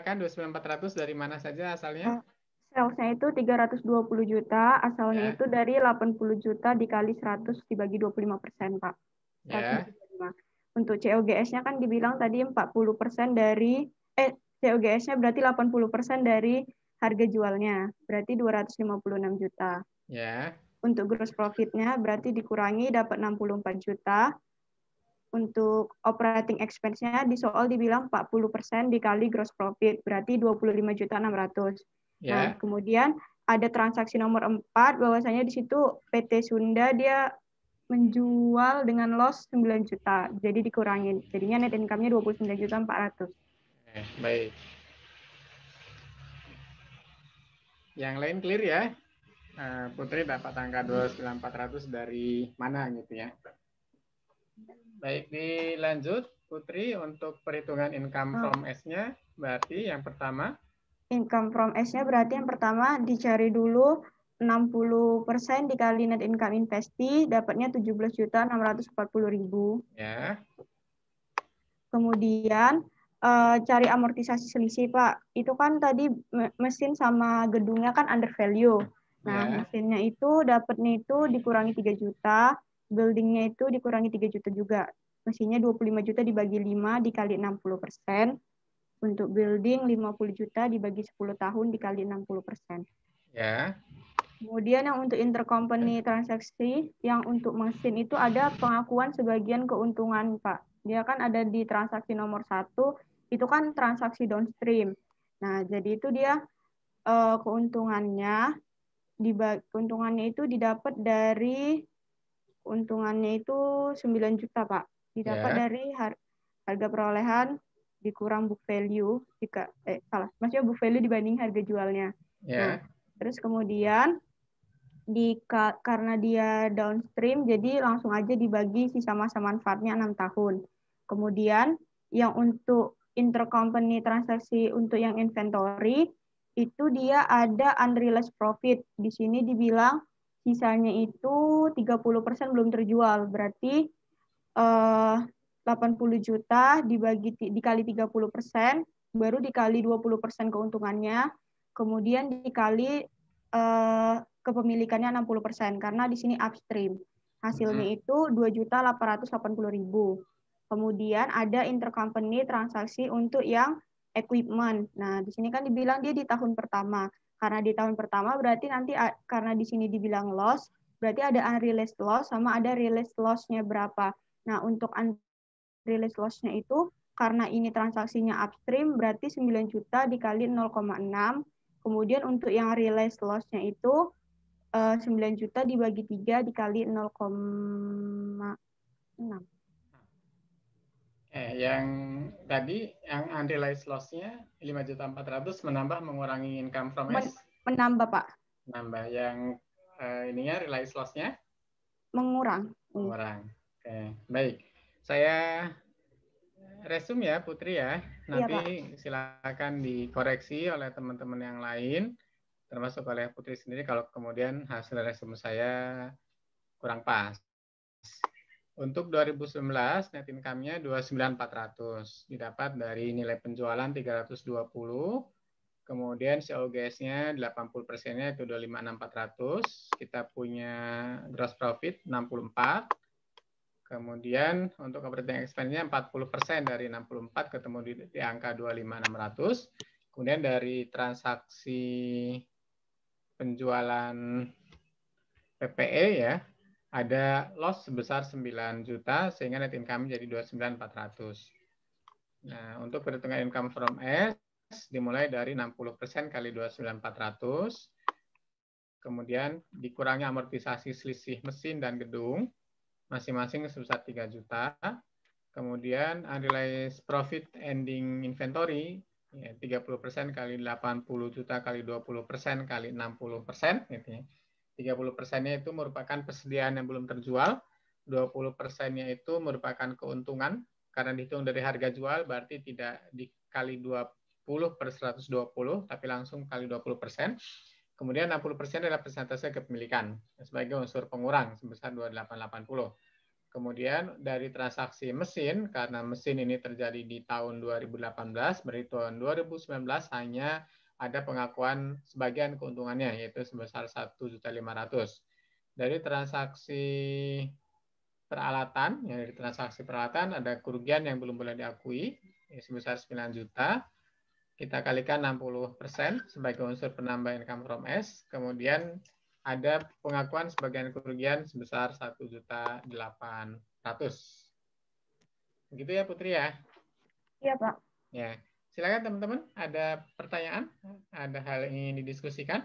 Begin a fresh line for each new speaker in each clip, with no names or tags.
Kan 29.400 dari mana saja asalnya?
Salesnya itu 320 juta, asalnya
Ya,
itu dari 80 juta dikali 100 dibagi 25%, Pak.
ya,
175. Untuk COGS-nya kan dibilang tadi 40% dari, COGS-nya berarti 80% dari harga jualnya, berarti 256 juta.
ya,
Untuk gross profit-nya berarti dikurangi dapat 64 juta. Untuk operating expense-nya di soal dibilang 40% dikali gross profit, berarti 25.600.000. Nah,
ya.
kemudian ada transaksi nomor 4, bahwasanya di situ PT Sunda dia menjual dengan loss 9 juta. Jadi dikurangin. Jadinya net income-nya 29.400.000.
Baik. Yang lain clear ya? Putri dapat angka 29.400 dari mana gitu ya? Baik, dilanjut Putri untuk perhitungan income from S-nya. Berarti yang pertama,
Income from S-nya berarti yang pertama dicari dulu 60% dikali net income investi, dapatnya 17.640.000.
ya,
Kemudian cari amortisasi selisih, Pak. Itu kan tadi mesin sama gedungnya kan under value. Nah,
ya,
mesinnya itu dapatnya itu dikurangi 3 juta, buildingnya itu dikurangi 3 juta juga. Mesinnya 25 juta dibagi 5 dikali 60%. Untuk building 50 juta dibagi 10 tahun dikali 60%.
ya,
Kemudian yang untuk intercompany transaksi, yang untuk mesin itu ada pengakuan sebagian keuntungan, Pak. Dia kan ada di transaksi nomor 1, itu kan transaksi downstream. Nah, jadi itu dia keuntungannya, keuntungannya itu didapat dari, keuntungannya itu 9 juta, Pak. Didapat
ya,
dari harga perolehan dikurang book value, maksudnya book value dibanding harga jualnya. Nah,
ya,
terus kemudian karena dia downstream, jadi langsung aja dibagi sisa masa manfaatnya 6 tahun. Kemudian yang untuk intercompany transaksi untuk yang inventory, itu dia ada unrealized profit. Di sini dibilang sisanya itu 30% belum terjual. Berarti 80 juta dikali 30%, baru dikali 20% keuntungannya, kemudian dikali kepemilikannya 60%, karena di sini upstream. Hasilnya itu 2.880.000. Kemudian ada intercompany transaksi untuk yang equipment. Nah, di sini kan dibilang dia di tahun pertama. Karena di tahun pertama berarti nanti karena di sini dibilang loss, berarti ada unrealized loss sama ada realized loss-nya berapa. Nah, untuk unrealized loss-nya itu karena ini transaksinya upstream berarti 9 juta dikali 0,6. Kemudian untuk yang realized loss-nya itu 9 juta dibagi 3 dikali 0,6.
Yang tadi yang unrealized loss-nya 5.400.000 menambah mengurangi income from S.
Menambah, Pak.
Nambah yang ininya realized loss-nya
Mengurang.
mengurang. Oke, baik. Saya resume ya Putri ya.
Iya, Pak.
Nanti silakan dikoreksi oleh teman-teman yang lain, termasuk oleh Putri sendiri kalau kemudian hasil resume saya kurang pas. Untuk 2019 net income-nya 29.400, didapat dari nilai penjualan 320, kemudian COGS-nya 80%-nya itu 25.400, kita punya gross profit 64, kemudian untuk operating expense-nya 40% dari 64 ketemu di angka 25.600, kemudian dari transaksi penjualan PPE ya, ada loss sebesar 9 juta sehingga net income jadi 29.400. Nah, untuk perhitungan income from S dimulai dari 60% kali 29.400. Kemudian dikurangi amortisasi selisih mesin dan gedung masing-masing sebesar 3 juta. Kemudian unrealized profit ending inventory ya, 30% kali 80 juta kali 20% kali 60% gitu ya. 30%-nya itu merupakan persediaan yang belum terjual, 20%-nya itu merupakan keuntungan karena dihitung dari harga jual berarti tidak dikali 20 per 120 tapi langsung kali 20%. Kemudian 60% adalah persentase kepemilikan sebagai unsur pengurang sebesar 2880. Kemudian dari transaksi mesin, karena mesin ini terjadi di tahun 2018, berarti tahun 2019 hanya ada pengakuan sebagian keuntungannya, yaitu sebesar 1.500.000. Dari transaksi peralatan, ya, dari transaksi peralatan ada kerugian yang belum boleh diakui, sebesar 9 juta. Kita kalikan 60% sebagai unsur penambah income from S. Kemudian ada pengakuan sebagian kerugian sebesar 1.800.000. Begitu ya Putri ya?
Iya Pak.
Ya, silakan teman-teman. Ada pertanyaan? Ada hal yang ingin didiskusikan?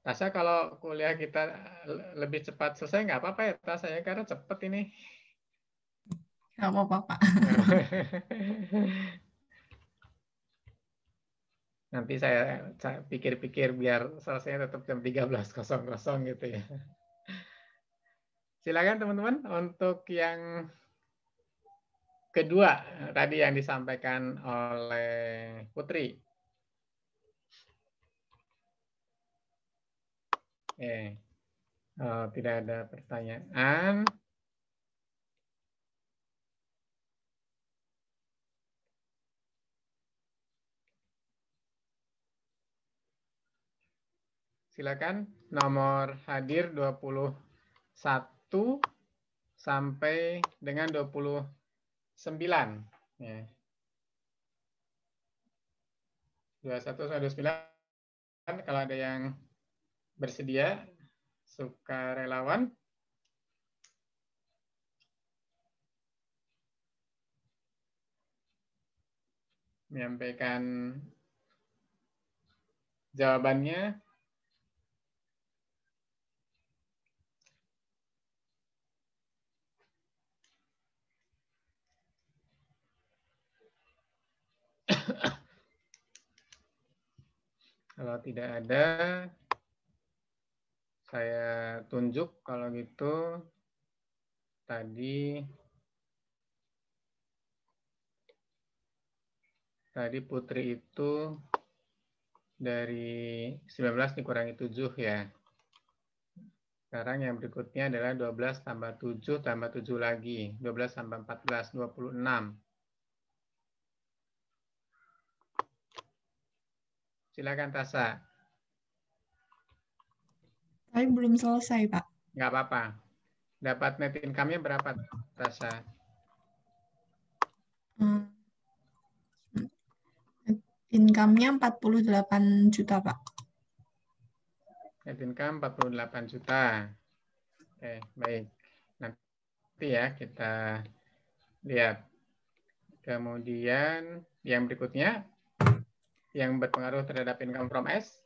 Tasya kalau kuliah kita lebih cepat selesai nggak apa-apa ya Tasya, karena cepat ini.
Nggak apa-apa, Pak.
Nanti saya pikir-pikir biar selesainya tetap jam 13.00 gitu ya. Silakan teman-teman untuk yang kedua tadi yang disampaikan oleh Putri. Tidak ada pertanyaan. Silakan nomor hadir 21 sampai dengan 29. Ya. 21 sampai 29 kalau ada yang bersedia, sukarelawan. Menyampaikan jawabannya. Kalau tidak ada, saya tunjuk kalau gitu tadi Putri itu dari 19 dikurangi 7 ya. Sekarang yang berikutnya adalah 12 tambah 7 tambah 7 lagi. 12 tambah 14, 26. Silakan Tasya.
Tapi belum selesai, Pak.
Nggak apa-apa. Dapat net income-nya berapa, Tasya?
Income-nya 48 juta, Pak.
Net income 48 juta. Oke, baik. Nanti ya kita lihat. Kemudian yang berikutnya, yang berpengaruh terhadap income from S.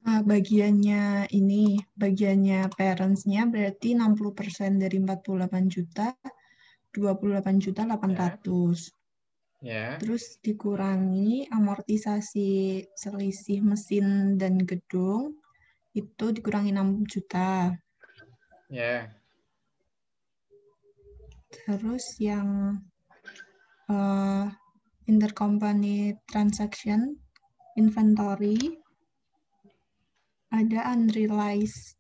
Bagiannya parents-nya berarti 60% dari 48 juta, 28 juta 800.
Ya.
Terus dikurangi amortisasi selisih mesin dan gedung, itu dikurangi 6 juta.
Ya.
Terus yang intercompany transaction, inventory, ada unrealized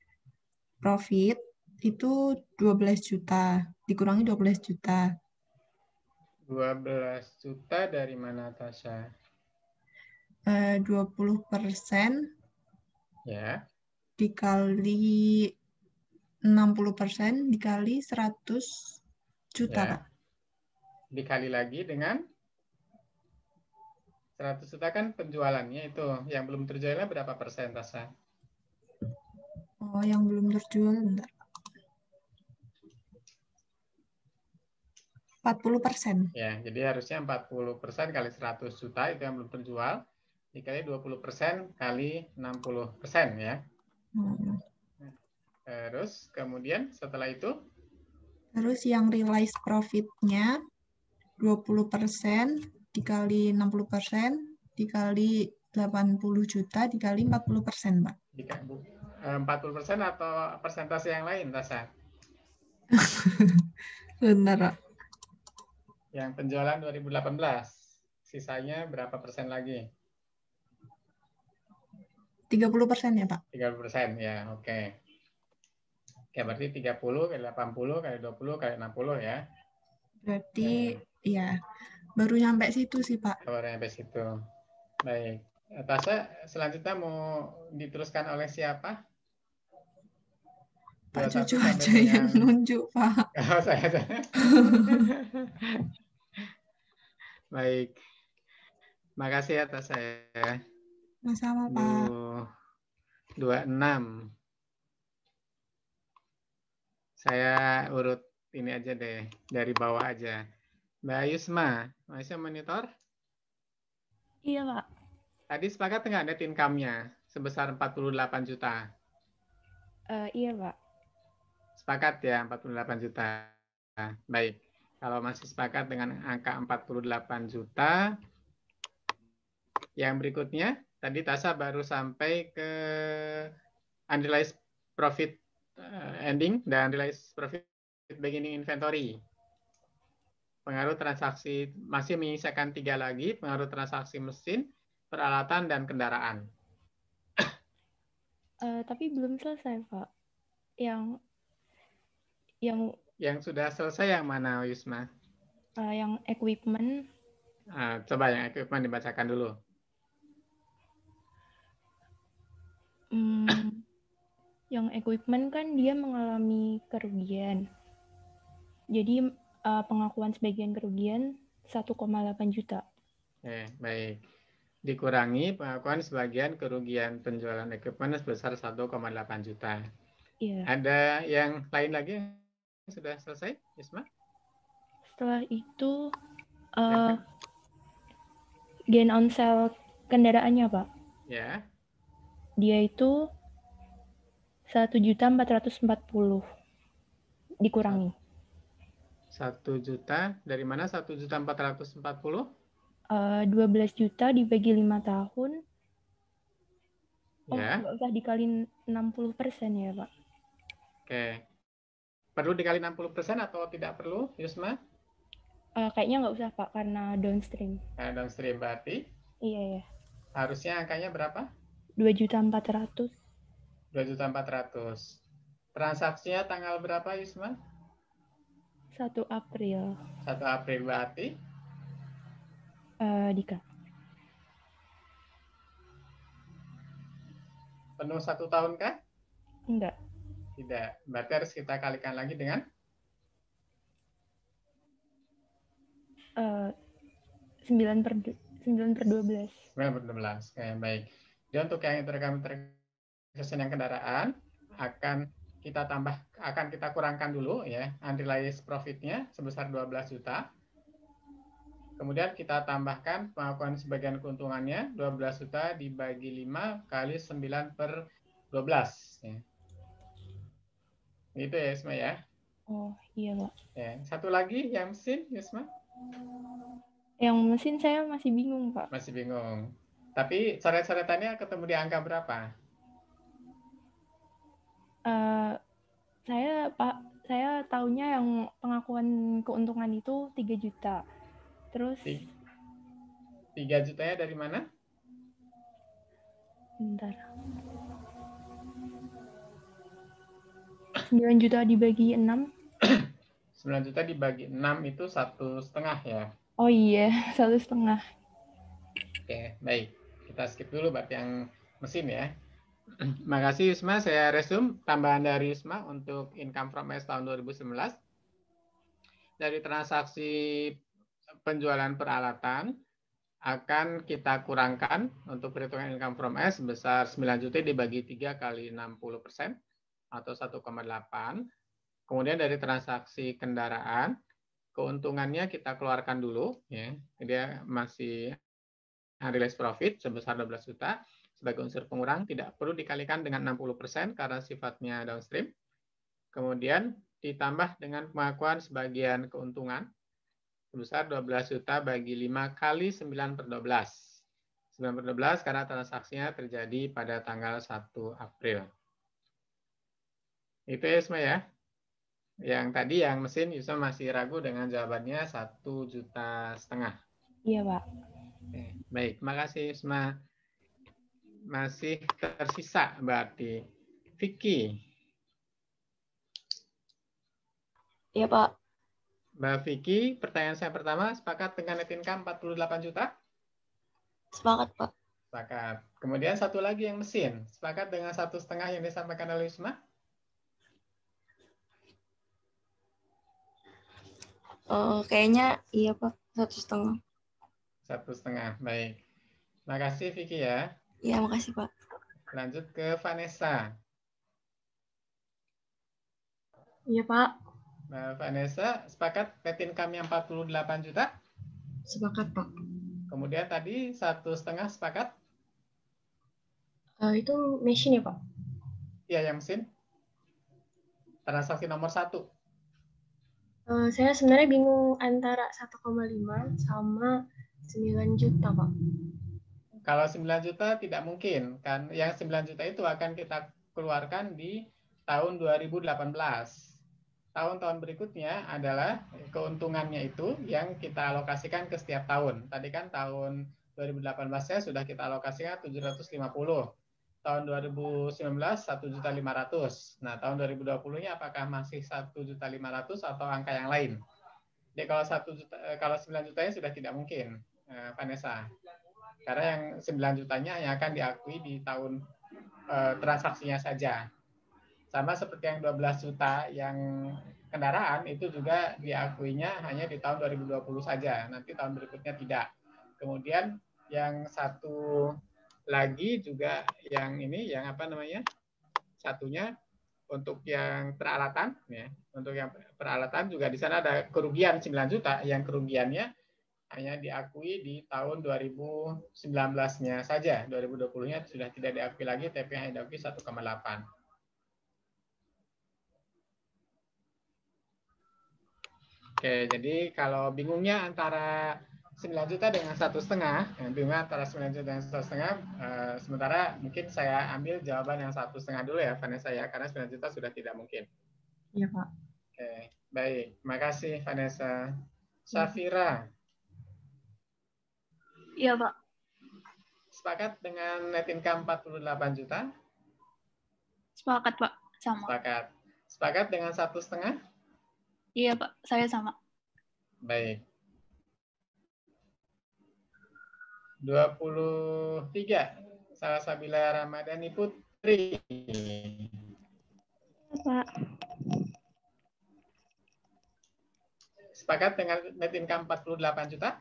profit, itu 12 juta, dikurangi 12 juta.
12 juta dari mana, Tasya?
20%
Ya.
dikali 60% dikali 100 juta,
Ya.
Pak.
Dikali lagi dengan 100 juta kan penjualannya itu. Yang belum terjualnya berapa persen, Tasya?
Oh, yang belum terjual, bentar. 40%.
Ya, jadi harusnya 40% kali 100 juta itu yang belum terjual. Dikali 20% kali 60% ya. Terus kemudian setelah itu?
Terus yang realized profit-nya 20% dikali 60% dikali 80 juta dikali 40%, Pak.
40% atau persentase yang lain, Tasya?
Benar, Pak.
Yang penjualan 2018. Sisanya berapa persen lagi?
30% ya, Pak?
30% ya, oke. Oke, berarti 30 kali 80 kali 20 kali 60 ya.
Berarti ya baru nyampe situ sih, Pak.
Baru sampai situ. Baik. Tasya, selanjutnya mau diteruskan oleh siapa?
Pak
21
Cucu
sampai
aja yang
dengan
nunjuk, Pak.
oh, saya. Baik. Makasih ya Tasya.
Sama-sama, Pak.
26. Saya urut ini aja deh, dari bawah aja. Mbak Yusma, masih monitor?
Iya, Pak.
Tadi sepakat nggak net income-nya sebesar 48 juta?
Iya, Pak.
Sepakat ya, 48 juta. Baik, kalau masih sepakat dengan angka 48 juta, yang berikutnya, tadi Tasa baru sampai ke unrealized profit ending dan realized profit beginning inventory. Pengaruh transaksi, masih menyisakan 3 lagi, pengaruh transaksi mesin, peralatan, dan kendaraan.
Tapi belum selesai, Pak. Yang
sudah selesai yang mana, Yusma?
yang equipment.
Coba yang equipment dibacakan dulu.
Yang equipment kan dia mengalami kerugian. Jadi pengakuan sebagian kerugian 1,8 juta.
Baik. Dikurangi pengakuan sebagian kerugian penjualan equipment sebesar 1,8 juta.
Iya.
Ada yang lain lagi yang sudah selesai, Yusma?
Setelah itu gain on sale kendaraannya, Pak.
Ya.
Dia itu 1.440.000 dikurangi.
1 juta dari mana? 1.440.000?
12 juta dibagi 5 tahun.
Ya.
Nggak usah dikali 60% ya, Pak.
Oke. Perlu dikali 60% atau tidak perlu, Yusma?
Kayaknya nggak usah, Pak, karena downstream.
Downstream berarti?
Iya, ya.
Harusnya angkanya berapa?
2.400.000.
2.400.000. Transaksinya tanggal berapa, Yusma?
1 April.
1 April berarti?
Dika.
Penuh 1 tahun kah?
Enggak.
Tidak. Berarti harus kita kalikan lagi dengan?
9 per 12.
9 per 12. Oke, baik. Jadi untuk yang interest yang kendaraan akan kita kurangkan dulu ya unrealized profit-nya sebesar 12 juta. Kemudian kita tambahkan pengakuan sebagian keuntungannya 12 juta dibagi 5 kali 9 per 12. Ya. Gitu ya, Yusma ya.
Oh, iya, Pak.
Ya. Satu lagi yang mesin, Yusma?
Yang mesin saya masih bingung, Pak.
Masih bingung. Tapi coret-coretannya ketemu di angka berapa?
Saya taunya yang pengakuan keuntungan itu 3 juta. Terus
3 jutanya dari mana?
bentar. 9 juta dibagi 6.
9 juta dibagi 6 itu 1,5 ya.
Oh iya, 1,5.
Oke, baik. Kita skip dulu berarti yang mesin ya. Makasih Yusma, saya resume tambahan dari Yusma untuk income from S tahun 2019. Dari transaksi penjualan peralatan akan kita kurangkan untuk perhitungan income from S sebesar 9 juta dibagi 3 kali 60% atau 1,8. Kemudian dari transaksi kendaraan, keuntungannya kita keluarkan dulu. Ya. Dia masih unrealized profit sebesar 12 juta. Sebagai unsur pengurang, tidak perlu dikalikan dengan 60% karena sifatnya downstream. Kemudian ditambah dengan pengakuan sebagian keuntungan sebesar 12 juta bagi 5 kali 9 per 12. 9 per 12 karena transaksinya terjadi pada tanggal 1 April. Itu ya, Yusma ya. Yang tadi yang mesin Yusma masih ragu dengan jawabannya 1,5 juta.
Iya, Pak.
Oke, baik, makasih Yusma. masih tersisa berarti. Vicky.
Iya, Pak.
Mbak Vicky, pertanyaan saya pertama, sepakat dengan net income 48 juta?
Sepakat, Pak.
Sepakat. Kemudian satu lagi yang mesin. Sepakat dengan 1,5 yang disampaikan oleh Wisma?
Kayaknya iya, Pak. 1,5.
1,5. Baik. Terima kasih Vicky ya.
Iya, makasih, Pak.
Lanjut ke Vanessa.
Iya, Pak.
Mbak Vanessa, sepakat net income yang 48 juta?
Sepakat, Pak.
Kemudian tadi 1,5 sepakat?
Itu mesin ya, Pak?
Iya, yang mesin. Transaksi nomor 1.
Saya sebenarnya bingung antara 1,5 sama 9 juta, Pak.
Kalau 9 juta tidak mungkin, kan? Yang 9 juta itu akan kita keluarkan di tahun 2018. Tahun-tahun berikutnya adalah keuntungannya itu yang kita alokasikan ke setiap tahun. Tadi kan tahun 2018-nya sudah kita alokasikan 750. Tahun 2019 1.500.000. Nah, tahun 2020-nya apakah masih 1.500.000 atau angka yang lain? Jadi kalau 1 juta, kalau 9 jutanya sudah tidak mungkin, Vanessa. Karena yang 9 jutanya yang akan diakui di tahun transaksinya saja. Sama seperti yang 12 juta yang kendaraan itu juga diakuinya hanya di tahun 2020 saja. Nanti tahun berikutnya tidak. Kemudian yang satu lagi juga yang ini, yang apa namanya? Satunya untuk yang peralatan, ya. Untuk yang peralatan juga di sana ada kerugian 9 juta. Yang kerugiannya hanya diakui di tahun 2019-nya saja. 2020-nya sudah tidak diakui lagi, tapi hanya diakui 1,8. Oke, jadi kalau bingungnya antara 9 juta dengan 1,5, bingungnya antara 9 juta dengan 1,5, sementara mungkin saya ambil jawaban yang 1,5 dulu ya, Vanessa ya, karena 9 juta sudah tidak mungkin.
Iya, Pak.
Oke, baik. Terima kasih, Vanessa. Safira.
Iya, Pak.
Sepakat dengan net income 48 juta?
Sepakat, Pak. Sama.
Sepakat. Sepakat dengan 1,5?
Iya, Pak. Saya sama.
Baik. 23. Salsabila Ramadhani Putri.
Pak.
Sepakat dengan net income 48 juta?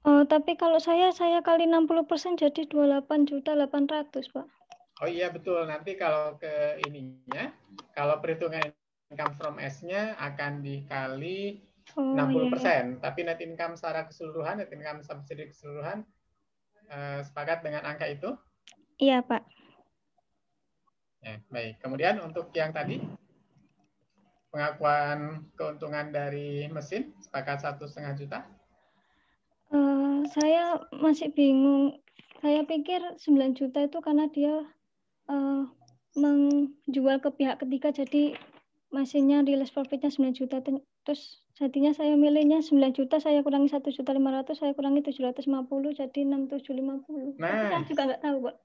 Oh, tapi kalau saya kali 60% jadi 28.800.000, Pak.
Oh iya, betul. Nanti kalau ke ininya, kalau perhitungan income from S-nya akan dikali 60%. Iya. Tapi net income secara keseluruhan, net income subsidi keseluruhan, sepakat dengan angka itu?
Iya, Pak.
Ya, baik. Kemudian untuk yang tadi, pengakuan keuntungan dari mesin, sepakat 1,5 juta?
Saya masih bingung. Saya pikir 9 juta itu karena dia menjual ke pihak ketiga, jadi mesinnya release profitnya 9 juta. Terus jadinya saya milihnya 9 juta, saya kurangi 1.500.000, saya kurangi 750, jadi 6.750.
Nah,
tapi saya juga nggak tahu, Pak.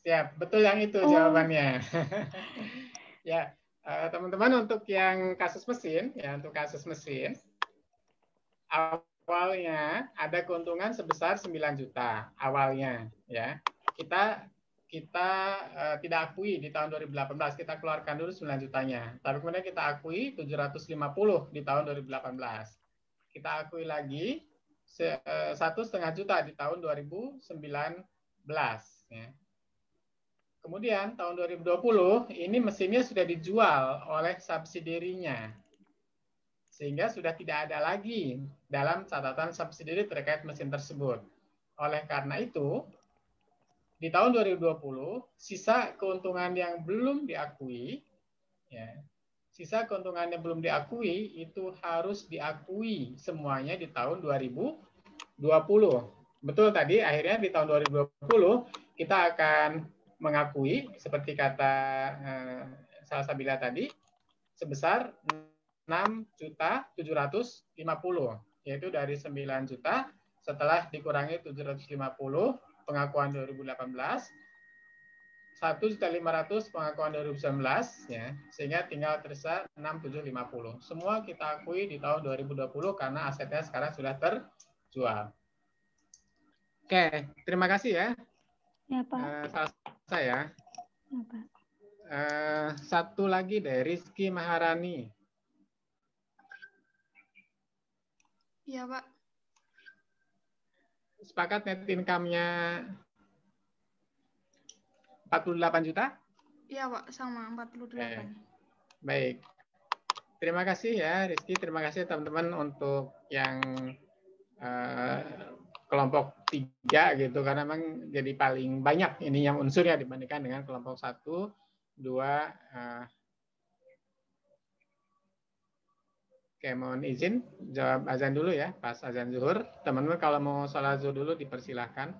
Siap, betul yang itu jawabannya. Ya, teman-teman, untuk yang kasus mesin, ya untuk kasus mesin, awalnya ada keuntungan sebesar 9 juta awalnya, ya. Kita tidak akui di tahun 2018, kita keluarkan dulu 9 jutanya. Tapi kemudian kita akui 750 di tahun 2018. Kita akui lagi 1,5 juta di tahun 2019, ya. Kemudian tahun 2020 ini mesinnya sudah dijual oleh subsidiarinya, sehingga sudah tidak ada lagi dalam catatan subsidiari terkait mesin tersebut. Oleh karena itu, di tahun 2020 sisa keuntungan yang belum diakui, ya, sisa keuntungan yang belum diakui itu harus diakui semuanya di tahun 2020. Betul tadi, akhirnya di tahun 2020 kita akan mengakui seperti kata Salsabila tadi sebesar 6.750, yaitu dari 9 juta setelah dikurangi 750 pengakuan 2018 1.500.000 pengakuan 2019 ya, sehingga tinggal tersisa 6.750. Semua kita akui di tahun 2020 karena asetnya sekarang sudah terjual. Oke, terima kasih ya.
Ya, Pak.
Selesai ya.
Ya, Pak.
Satu lagi dari Rizky Maharani.
Iya, Pak.
Sepakat net income-nya 48 juta?
Iya, Pak, sama 48.
Baik. Terima kasih ya Rizky, terima kasih teman-teman untuk yang kelompok 3 gitu, karena memang jadi paling banyak ini yang unsurnya dibandingkan dengan kelompok 1, 2. Oke, mohon izin jawab azan dulu ya, pas azan zuhur. Teman-teman kalau mau sholat zuhur dulu dipersilahkan.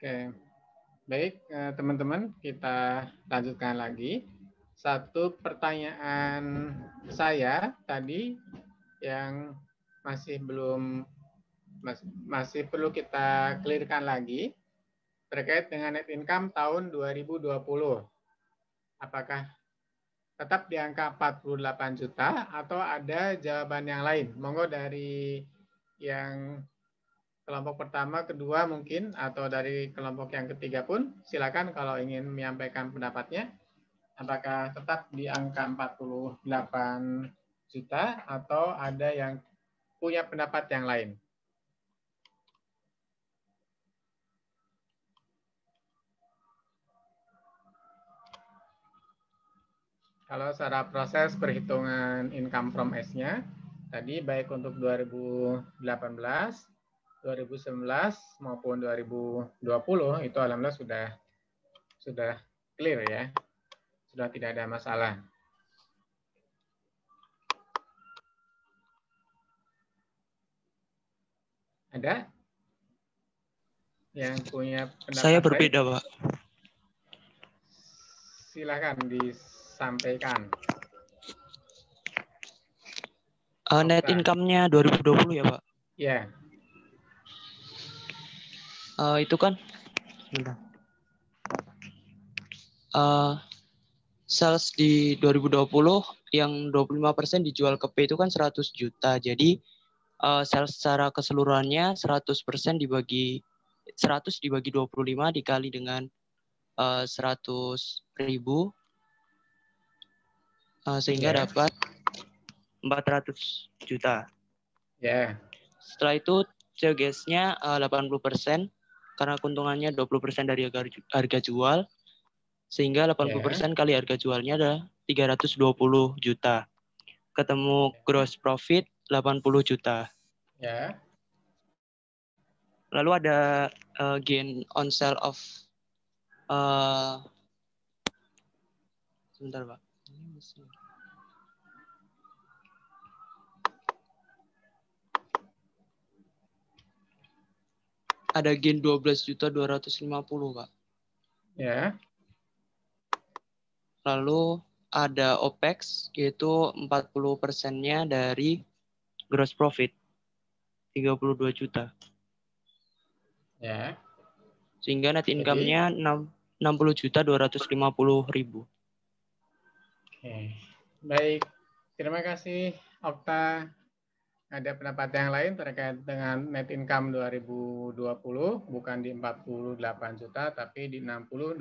Oke, baik teman-teman, kita lanjutkan lagi. Satu pertanyaan saya tadi yang masih perlu kita clearkan lagi terkait dengan net income tahun 2020. Apakah tetap di angka 48 juta atau ada jawaban yang lain? Monggo dari yang kelompok pertama, kedua mungkin, atau dari kelompok yang ketiga pun, silakan kalau ingin menyampaikan pendapatnya. Apakah tetap di angka 48 juta atau ada yang punya pendapat yang lain? Kalau secara proses perhitungan income from S-nya, tadi baik untuk 2018, 2019 maupun 2020 itu alhamdulillah sudah clear ya. Sudah tidak ada masalah. Ada yang punya pendapat
Saya berbeda,
lain?
Pak.
Silakan disampaikan.
Net income-nya 2020 ya, Pak?
Ya.
Itu kan, sebentar. Sales di 2020 yang 25% dijual ke P itu kan 100 juta. Jadi sales secara keseluruhannya 100% dibagi 100 dibagi 25 dikali dengan 100.000 sehingga dapat 400 juta.
Ya.
Setelah itu COGS-nya 80% karena keuntungannya 20% dari harga jual. Sehingga 80% kali harga jualnya adalah 320 juta. Ketemu gross profit 80 juta.
Ya.
Lalu ada gain on sale of sebentar, Pak. Ada gain 12.250, Pak.
Ya.
Lalu ada OPEX, yaitu 40%-nya dari gross profit, 32 juta.
Ya.
Sehingga net income-nya 60.250.000.
Oke. Baik. Terima kasih, Okta. Ada pendapat yang lain terkait dengan net income 2020, bukan di 48 juta, tapi di 60.250.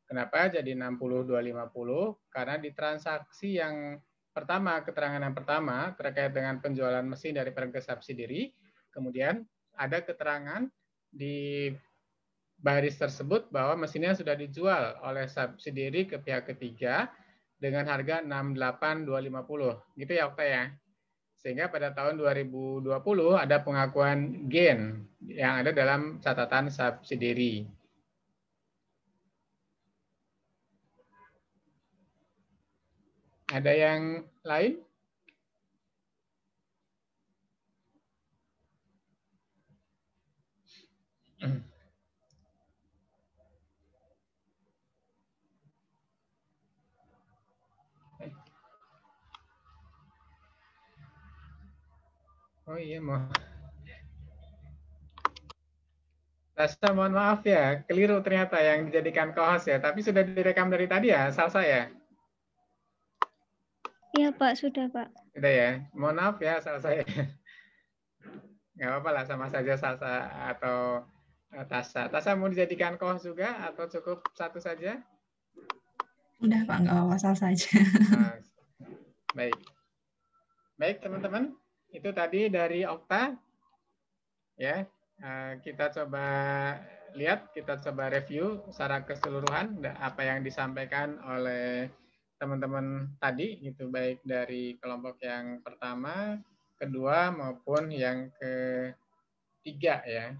Kenapa jadi 60.250? Karena di transaksi yang pertama, keterangan yang pertama terkait dengan penjualan mesin dari peringkat subsidiary, kemudian ada keterangan di baris tersebut bahwa mesinnya sudah dijual oleh subsidiary ke pihak ketiga dengan harga 68.250. Gitu ya, Okta ya? Sehingga pada tahun 2020 ada pengakuan gain yang ada dalam catatan subsidiary. Ada yang lain? Oh iya, Rasa mohon maaf ya, keliru ternyata yang dijadikan co-host ya, tapi sudah direkam dari tadi ya, asal saya.
Iya Pak, sudah Pak.
Sudah ya, mohon maaf ya asal saya. Nggak apa-apa lah, sama saja Salsa atau Tasa. Tasa mau dijadikan co-host juga atau cukup satu saja?
Udah Pak, nggak apa-apa, asal saja.
Baik. Baik teman-teman, itu tadi dari Okta. Ya, kita coba lihat, kita coba review secara keseluruhan apa yang disampaikan oleh teman-teman tadi, itu baik dari kelompok yang pertama, kedua maupun yang ketiga ya,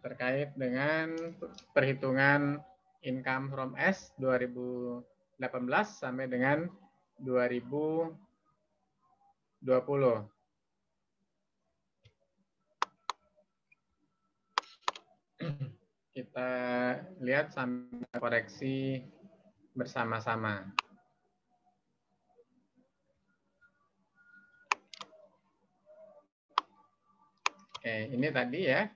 terkait dengan perhitungan income from S 2018 sampai dengan 2020. kita lihat sampai koreksi bersama-sama. Oke, ini tadi ya.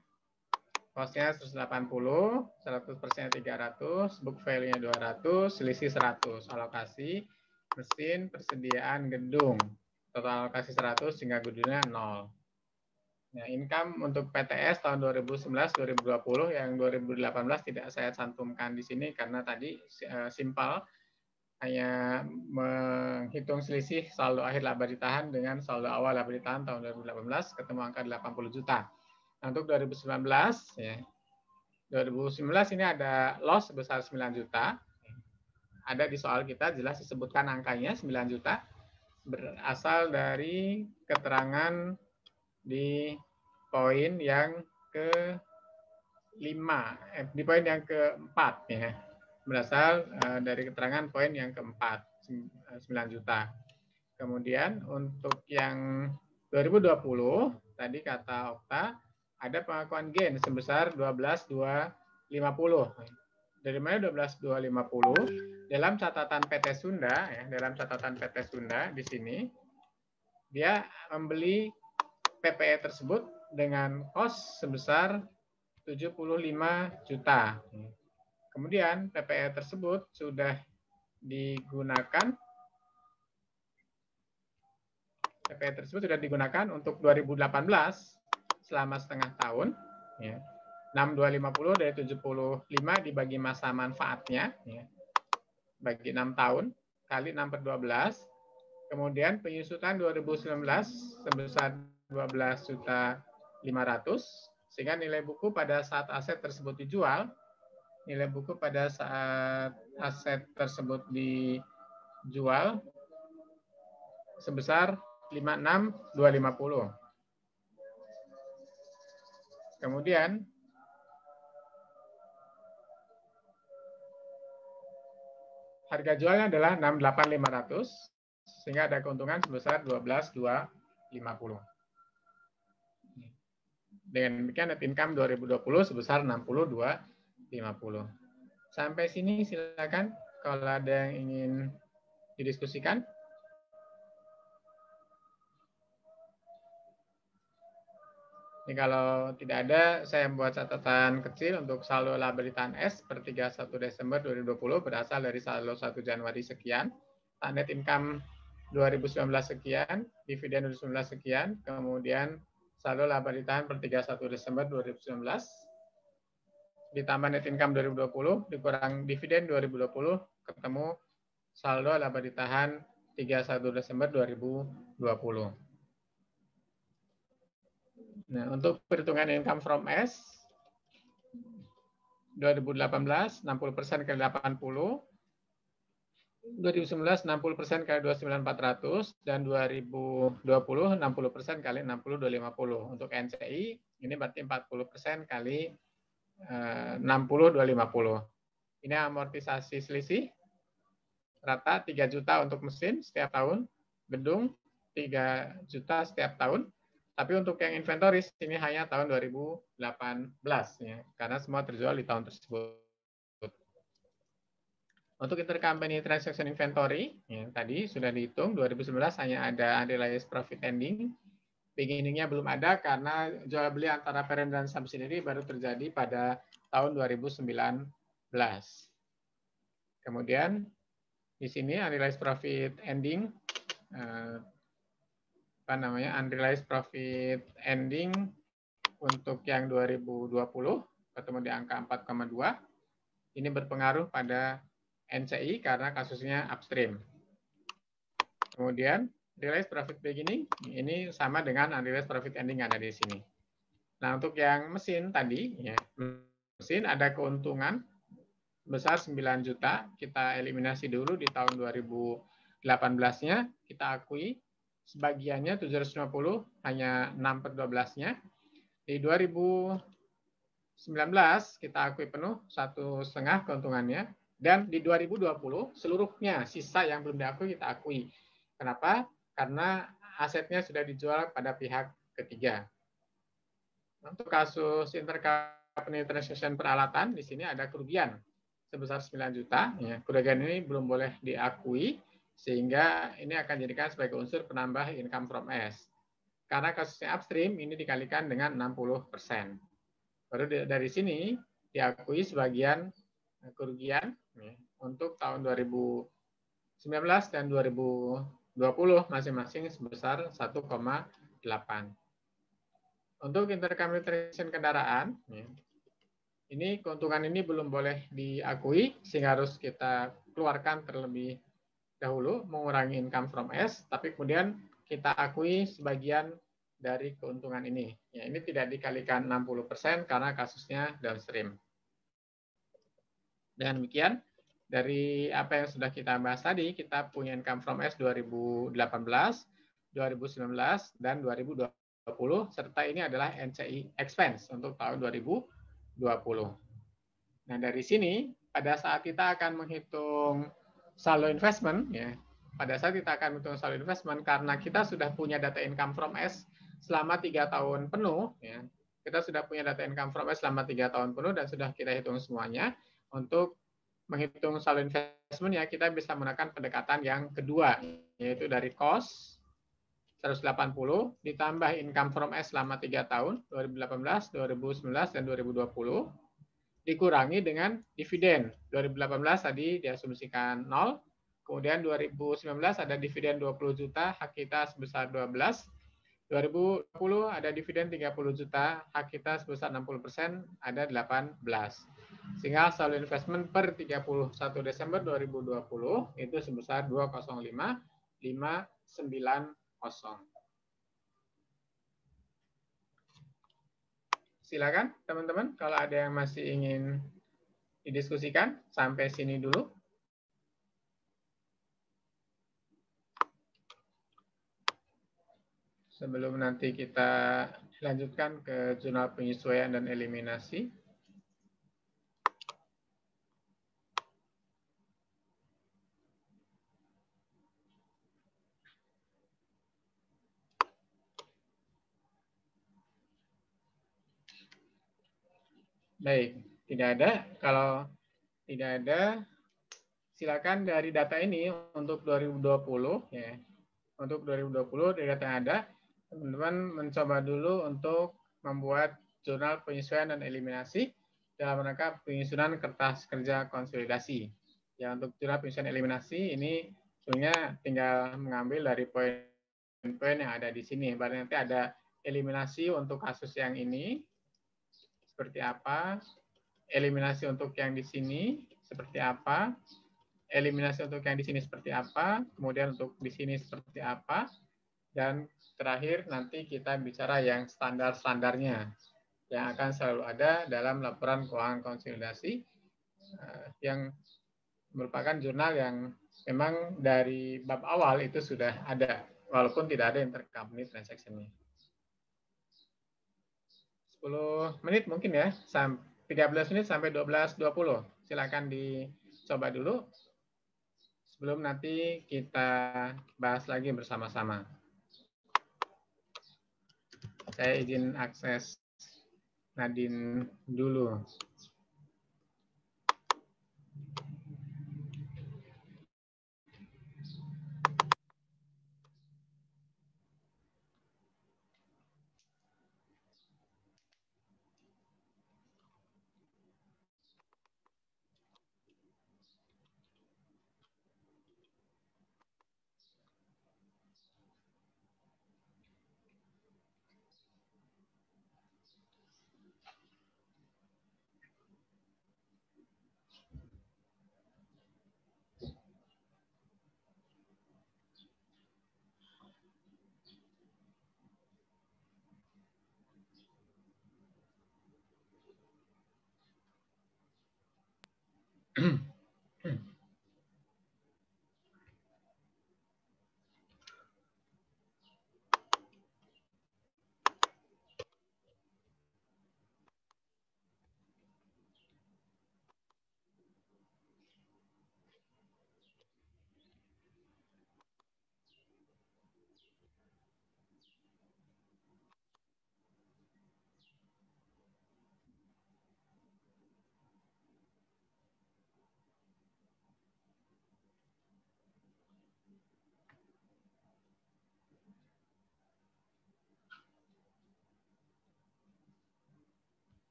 Costnya 180, 100% 300, book value-nya 200, selisih 100, alokasi, mesin, persediaan, gedung. Total alokasi 100 sehingga gedungnya 0. Nah, income untuk PTS tahun 2019-2020 yang 2018 tidak saya cantumkan di sini karena tadi simpel, hanya menghitung selisih saldo akhir laba ditahan dengan saldo awal laba ditahan tahun 2018 ketemu angka 80 juta. Nah, untuk 2019 ya. 2019 ini ada loss sebesar 9 juta. Ada di soal kita jelas disebutkan angkanya 9 juta berasal dari keterangan di poin yang ke-5, di poin yang ke-4 ya. Berasal dari keterangan poin yang ke-4, 9 juta. Kemudian untuk yang 2020 tadi kata Okta ada pengakuan gain sebesar 12.250. Dari mana 12.250? Dalam catatan PT Sunda ya, dalam catatan PT Sunda di sini dia membeli PPE tersebut dengan cost sebesar 75 juta. Kemudian PPE tersebut sudah digunakan untuk 2018 selama setengah tahun, ya. 6.250 dari 75 dibagi masa manfaatnya, ya. Bagi 6 tahun, kali 6/12. Kemudian penyusutan 2019 sebesar 12.500.000, sehingga nilai buku pada saat aset tersebut dijual, sebesar 56.250. Kemudian harga jualnya adalah 68.500 sehingga ada keuntungan sebesar 12.250. Dengan demikian net income 2020 sebesar 62.50. Sampai sini silakan kalau ada yang ingin didiskusikan. Ini kalau tidak ada, saya membuat catatan kecil untuk saldo laba ditahan S per 31 Desember 2020 berasal dari saldo 1 Januari sekian, net income 2019 sekian, dividen 2019 sekian, kemudian saldo laba ditahan per 31 Desember 2019, ditambah net income 2020, dikurang dividen 2020, ketemu saldo laba ditahan 31 Desember 2020. Nah, untuk perhitungan income from S 2018 60% kali 80, 2019 60% kali 29.400 dan 2020 60% kali 60.250. Untuk NCI ini berarti 40% kali 60.250. Ini amortisasi selisih rata 3 juta untuk mesin setiap tahun, gedung 3 juta setiap tahun. Tapi untuk yang inventoris ini hanya tahun 2018 ya, karena semua terjual di tahun tersebut. Untuk intercompany transaction inventory yang tadi sudah dihitung 2019 hanya ada unrealized profit ending. Beginning-nya belum ada karena jual beli antara parent dan subsidiary baru terjadi pada tahun 2019. Kemudian di sini unrealized profit ending unrealized profit ending untuk yang 2020 ketemu di angka 4,2. Ini berpengaruh pada NCI karena kasusnya upstream. Kemudian realized profit beginning ini sama dengan unrealized profit ending yang ada di sini. Nah, untuk yang mesin tadi ya, mesin ada keuntungan besar 9 juta, kita eliminasi dulu di tahun 2018-nya, kita akui sebagiannya 750 hanya 6/12-nya. Di 2019 kita akui penuh 1,5 keuntungannya, dan di 2020 seluruhnya sisa yang belum diakui kita akui. Kenapa? Karena asetnya sudah dijual pada pihak ketiga. Untuk kasus intercompany intercompany transaction peralatan, di sini ada kerugian sebesar 9 juta. Ya, kerugian ini belum boleh diakui, sehingga ini akan dijadikan sebagai unsur penambah income from S. Karena kasusnya upstream, ini dikalikan dengan 60%. Baru dari sini diakui sebagian kerugian ya, untuk tahun 2019 dan 2020 masing-masing sebesar 1,8. Untuk intercompany transaction kendaraan, ya, ini keuntungan ini belum boleh diakui, sehingga harus kita keluarkan terlebih dahulu, mengurangi income from S, tapi kemudian kita akui sebagian dari keuntungan ini. Ya, ini tidak dikalikan 60% karena kasusnya downstream. Dengan demikian, dari apa yang sudah kita bahas tadi, kita punya income from S 2018, 2019, dan 2020, serta ini adalah NCI expense untuk tahun 2020. Nah, dari sini, pada saat kita akan menghitung saldo investment, ya, pada saat kita akan menghitung saldo investment, karena kita sudah punya data income from S selama 3 tahun penuh, ya, kita sudah punya data income from S selama 3 tahun penuh dan sudah kita hitung semuanya. Untuk menghitung saldo investment, ya, kita bisa menggunakan pendekatan yang kedua, yaitu dari cost 180 ditambah income from S selama 3 tahun, 2018, 2019, dan 2020, dikurangi dengan dividen. 2018 tadi diasumsikan 0, kemudian 2019 ada dividen 20 juta, hak kita sebesar 12, 2020 ada dividen 30 juta, hak kita sebesar 60%, ada 18. Sehingga saldo investment per 31 Desember 2020 itu sebesar 205.590. Silakan teman-teman kalau ada yang masih ingin didiskusikan, sampai sini dulu. Sebelum nanti kita lanjutkan ke jurnal penyesuaian dan eliminasi. Baik, tidak ada. Kalau tidak ada, silakan dari data ini untuk 2020, ya. Untuk 2020 dari data yang ada, teman-teman mencoba dulu untuk membuat jurnal penyesuaian dan eliminasi dalam rangka penyusunan kertas kerja konsolidasi. Ya, untuk jurnal penyesuaian dan eliminasi ini sebenarnya tinggal mengambil dari poin-poin yang ada di sini. Berarti nanti ada eliminasi untuk kasus yang ini seperti apa, eliminasi untuk yang di sini seperti apa, eliminasi untuk yang di sini seperti apa, kemudian untuk di sini seperti apa, dan terakhir nanti kita bicara yang standar-standarnya yang akan selalu ada dalam laporan keuangan konsolidasi yang merupakan jurnal yang memang dari bab awal itu sudah ada, walaupun tidak ada intercompany transaction-nya. 10 menit mungkin ya, 13 menit sampai 12.20. Silakan dicoba dulu sebelum nanti kita bahas lagi bersama-sama. Saya izin akses Nadine dulu.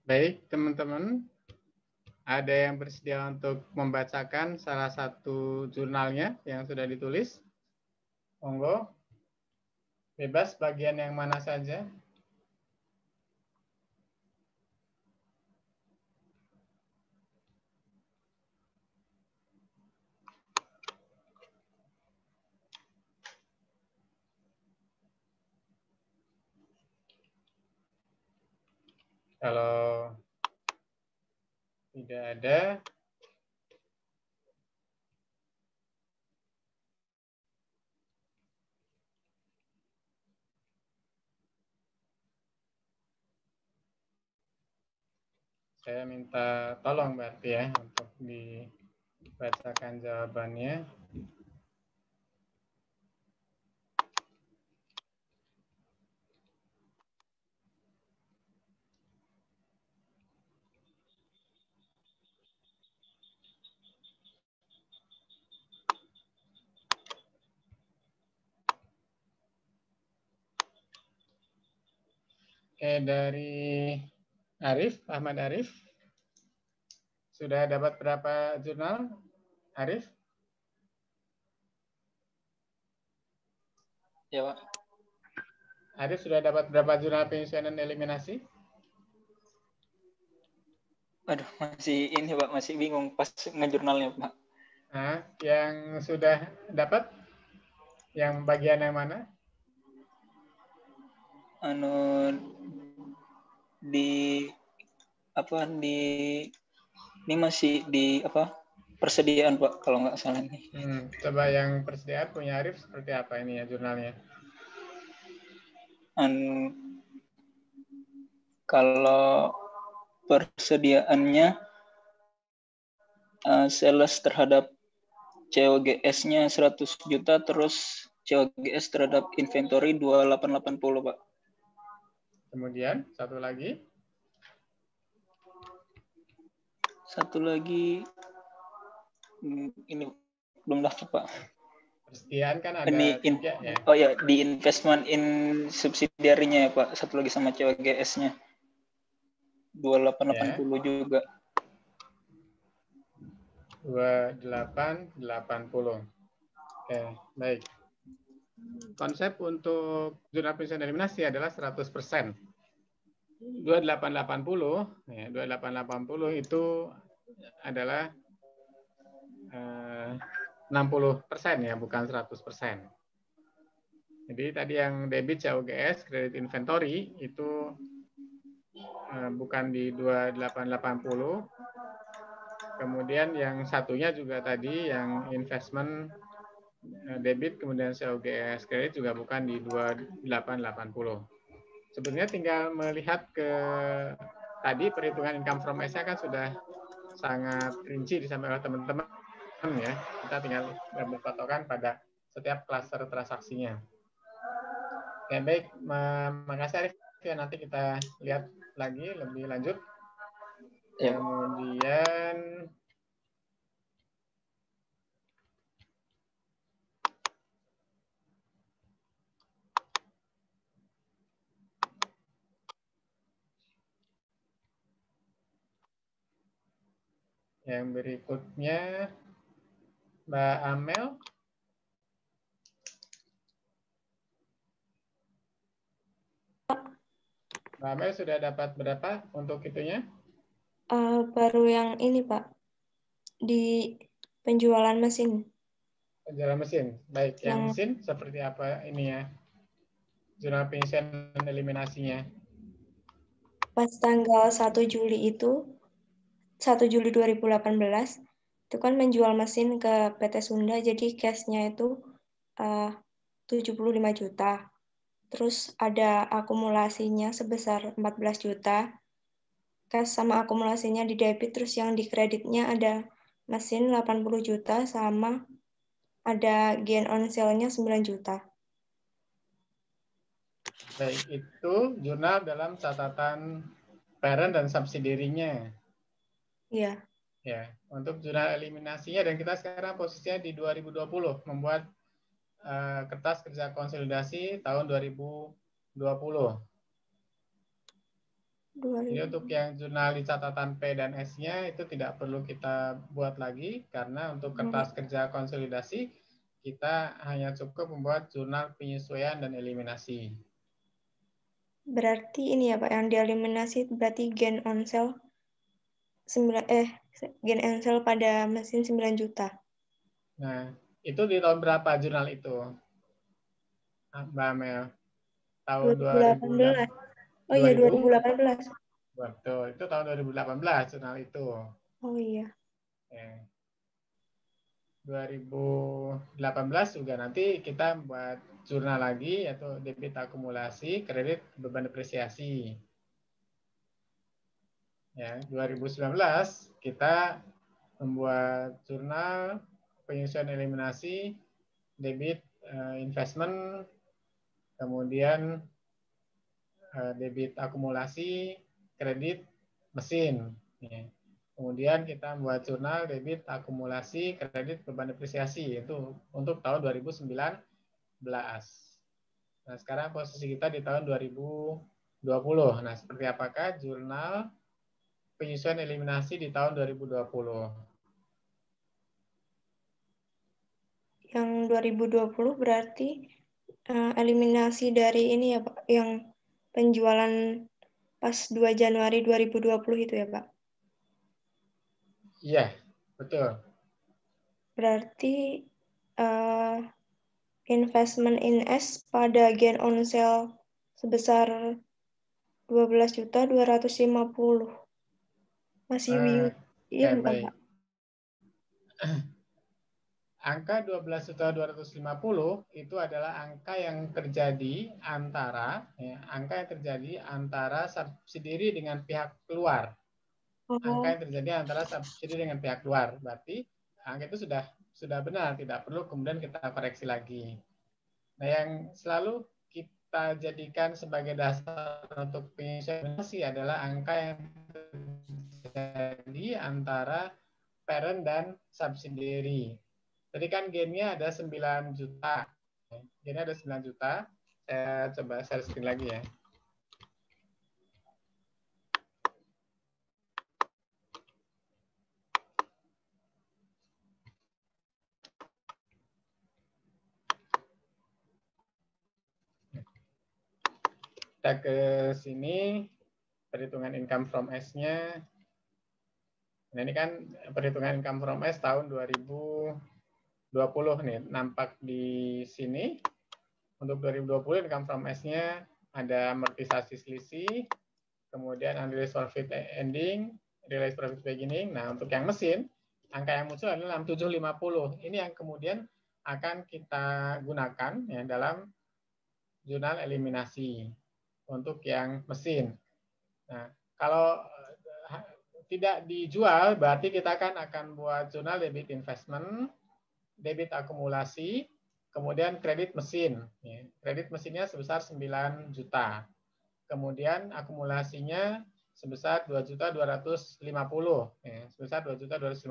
Baik, teman-teman. Ada yang bersedia untuk membacakan salah satu jurnalnya yang sudah ditulis? Monggo. Bebas bagian yang mana saja. Kalau tidak ada, saya minta tolong berarti ya untuk dibacakan jawabannya. Oke, dari Arif, Ahmad Arif. Sudah dapat berapa jurnal, Arif?
Ya, Pak.
Arif sudah dapat berapa jurnal penyesuaian dan eliminasi?
Aduh, masih ini Pak, masih bingung pas ngejurnalnya Pak.
Nah, yang sudah dapat, yang bagian yang mana?
Ini masih di persediaan Pak kalau nggak salah nih.
Coba yang persediaan punya Arif seperti apa ini ya jurnalnya?
Kalau persediaannya sales terhadap COGS-nya 100 juta, terus COGS terhadap inventory 2880 Pak.
Kemudian satu lagi?
Satu lagi ini belum dapat Pak.
Persediaan kan ada
ini
tiga ya?
Oh ya, di investment in subsidiarinya ya Pak. Satu lagi sama COGS-nya 2880 juga.
2880. Oke, baik. Konsep untuk jurnal penyesuaian eliminasi adalah 100%. 2880, ya, 2880 itu adalah 60% ya, bukan 100%. Jadi tadi yang debit COGS, kredit inventory itu bukan di 2880. Kemudian yang satunya juga tadi yang investment debit kemudian COGS kredit juga bukan di 2880. Sebetulnya tinggal melihat ke tadi perhitungan income from S-nya kan sudah sangat rinci disampaikan oleh teman-teman ya. Kita tinggal berpatokan pada setiap klaster transaksinya. Oke, baik. Makasih Arif. Ya, nanti kita lihat lagi lebih lanjut. Ya. Kemudian yang berikutnya Mbak Amel. Mbak Amel sudah dapat berapa untuk itunya?
Baru yang ini Pak, di penjualan mesin.
Penjualan mesin, baik. Yang mesin seperti apa ini ya? Jurnal penyesuaian dan eliminasinya.
Pas tanggal 1 Juli 2018, itu kan menjual mesin ke PT Sunda, jadi cash-nya itu 75 juta. Terus ada akumulasinya sebesar 14 juta. Cash sama akumulasinya di debit, terus yang di kreditnya ada mesin 80 juta sama ada gain on sale-nya 9 juta.
Baik, itu jurnal dalam catatan parent dan subsidiary-nya.
Iya.
Ya, untuk jurnal eliminasinya dan kita sekarang posisinya di 2020 membuat kertas kerja konsolidasi tahun 2020. Jadi untuk yang jurnal di catatan P dan S-nya itu tidak perlu kita buat lagi, karena untuk kertas kerja konsolidasi kita hanya cukup membuat jurnal penyesuaian dan eliminasi.
Berarti ini ya Pak, yang dieliminasi berarti gain on sale gain on sale pada mesin 9 juta.
Nah, itu di tahun berapa jurnal itu? Mbak Mel? Tahun
2018. Oh iya, 2018.
Betul, itu tahun 2018 jurnal itu.
Oh iya.
2018 juga nanti kita buat jurnal lagi, yaitu debit akumulasi, kredit beban depresiasi. Ya, 2019 kita membuat jurnal penyesuaian eliminasi, debit investment, kemudian debit akumulasi, kredit mesin. Ya. Kemudian kita membuat jurnal debit akumulasi, kredit beban depresiasi, itu untuk tahun 2019. Nah, sekarang posisi kita di tahun 2020. Nah, seperti apakah jurnal penyesuaian eliminasi di tahun 2020?
Yang 2020 berarti eliminasi dari ini ya Pak, yang penjualan pas 2 Januari 2020 itu ya Pak?
Iya, betul.
Berarti investment in S pada gain on sale sebesar 12.250. Masih iya bukan Pak?
Angka 12.250 itu adalah angka yang terjadi antara subsidi dengan pihak keluar. Angka yang terjadi antara subsidi dengan pihak luar. Berarti angka itu sudah benar, tidak perlu kemudian kita koreksi lagi. Nah, yang selalu kita jadikan sebagai dasar untuk penyesuaian adalah angka yang terjadi antara parent dan subsidiary. Tadi kan gainnya ada 9 juta. Gainnya ada 9 juta. Saya coba share screen lagi ya. Kita ke sini, perhitungan income from S-nya. Nah, ini kan perhitungan income from S tahun 2020 nih, nampak di sini. Untuk 2020 income from S-nya ada amortisasi selisih, kemudian unrealized profit ending, realized profit beginning. Nah, untuk yang mesin, angka yang muncul adalah 6750. Ini yang kemudian akan kita gunakan ya dalam jurnal eliminasi untuk yang mesin. Nah, kalau tidak dijual, berarti kita akan buat jurnal debit investment, debit akumulasi, kemudian kredit mesin. Kredit mesinnya sebesar 9 juta. Kemudian akumulasinya sebesar 2.250. Sebesar 2.250.